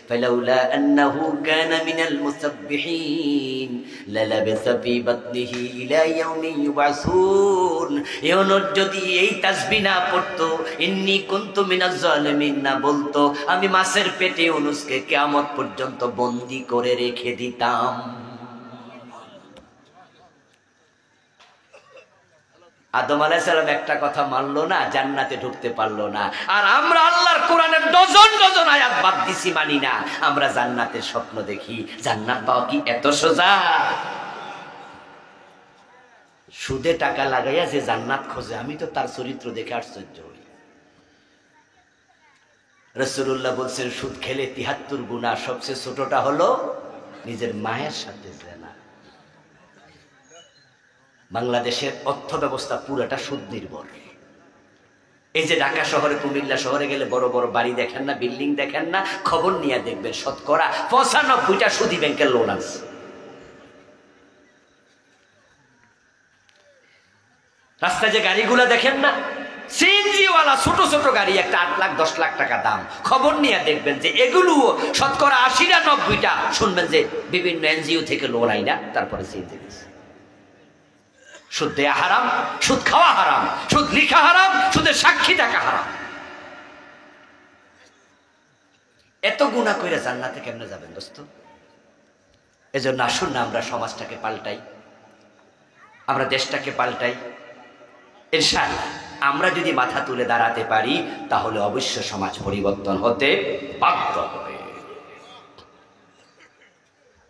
ফালাউলা আন্নাহু কানা মিনাল মুসাব্বিহিন লালাবিসা ফি বাতনিহি ইলা ইয়াউমি ইউবাসুন। ইউনূস যদি এই তাসবিহ না পড়তো, ইন্নী কুনতু মিনাজ জালিমিন না বলতো, আমি মাছের পেটে ইউনূসকে কিয়ামত পর্যন্ত বন্দী করে রেখে দিতাম। আদম আলাইহিস সালাম একটা কথা মানলো না, জান্নাতে ঢুকতে পারলো না। আর আমরা আল্লাহর কোরআনের ডজন ডজন আয়াত বাদ দিছি, মানি না। আমরা জান্নাতের স্বপ্ন দেখি। জান্নাত পাওয়া কি এত সোজা? সুদে টাকা লাগাইয়া যে জান্নাত খোঁজে, আমি তো তার চরিত্র দেখে আশ্চর্য হই। রাসূলুল্লাহ বলছেন সুদ খেলে ৭৩ গুনাহ, সবচেয়ে ছোটটা হলো নিজের মায়ের সাথে জেনা। বাংলাদেশের অর্থ ব্যবস্থা পুরাটা সুদ নির্ভর। এই যে ঢাকা শহরে, কুমিল্লা শহরে গেলে বড় বড় বাড়ি দেখেন না, বিল্ডিং দেখেন না, খবর নিয়ে দেখবেন শতকরা ৯৫টা সুদী ব্যাংকের লোন আছে। রাস্তায় যে গাড়িগুলা দেখেন না, সিএনজিওয়ালা ছোট ছোট গাড়ি একটা 8 লাখ 10 লাখ টাকা দাম। খবর নিয়ে দেখবেন যে এগুলোও শতকরা 80টা 90টা শুনবেন যে বিভিন্ন এনজিও থেকে লোন আইনা তারপরে সিএনজি দিচ্ছে। সুদ দেয়া হারাম, সুদ খাওয়া হারাম, সুদ লিখা হারাম, সুদের সাক্ষী থাকা হারাম। এত গুনাহ কইরা জান্নাতে কেমনে যাবেন দোস্ত? এজন্য আসুন না আমরা সমাজটাকে পাল্টাই, আমরা দেশটাকে পাল্টাই। ইনশাআল্লাহ আমরা যদি মাথা তুলে দাঁড়াতে পারি তাহলে অবশ্য সমাজ পরিবর্তন হতে বাধ্য হবে।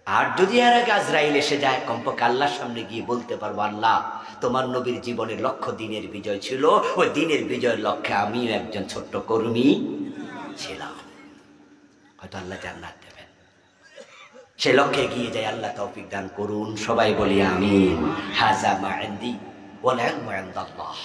আর যদি এর আগে আজরাইল এসে যায়, কমপক্ষে আল্লাহর সামনে গিয়ে বলতে পারবো, আল্লাহ তোমার নবীর জীবনের লক্ষ্য দিনের বিজয় ছিল, ওই দিনের বিজয়ের লক্ষ্যে আমিও একজন ছোট্ট কর্মী ছিলাম। হয়তো আল্লাহ জান্নাত দেবেন। সে লক্ষ্যে গিয়ে যায়, আল্লাহ তৌফিক দান করুন। সবাই বলি আমিন। হাযা মা ইনদি ওয়াল ইলমু ইনদাল্লাহ।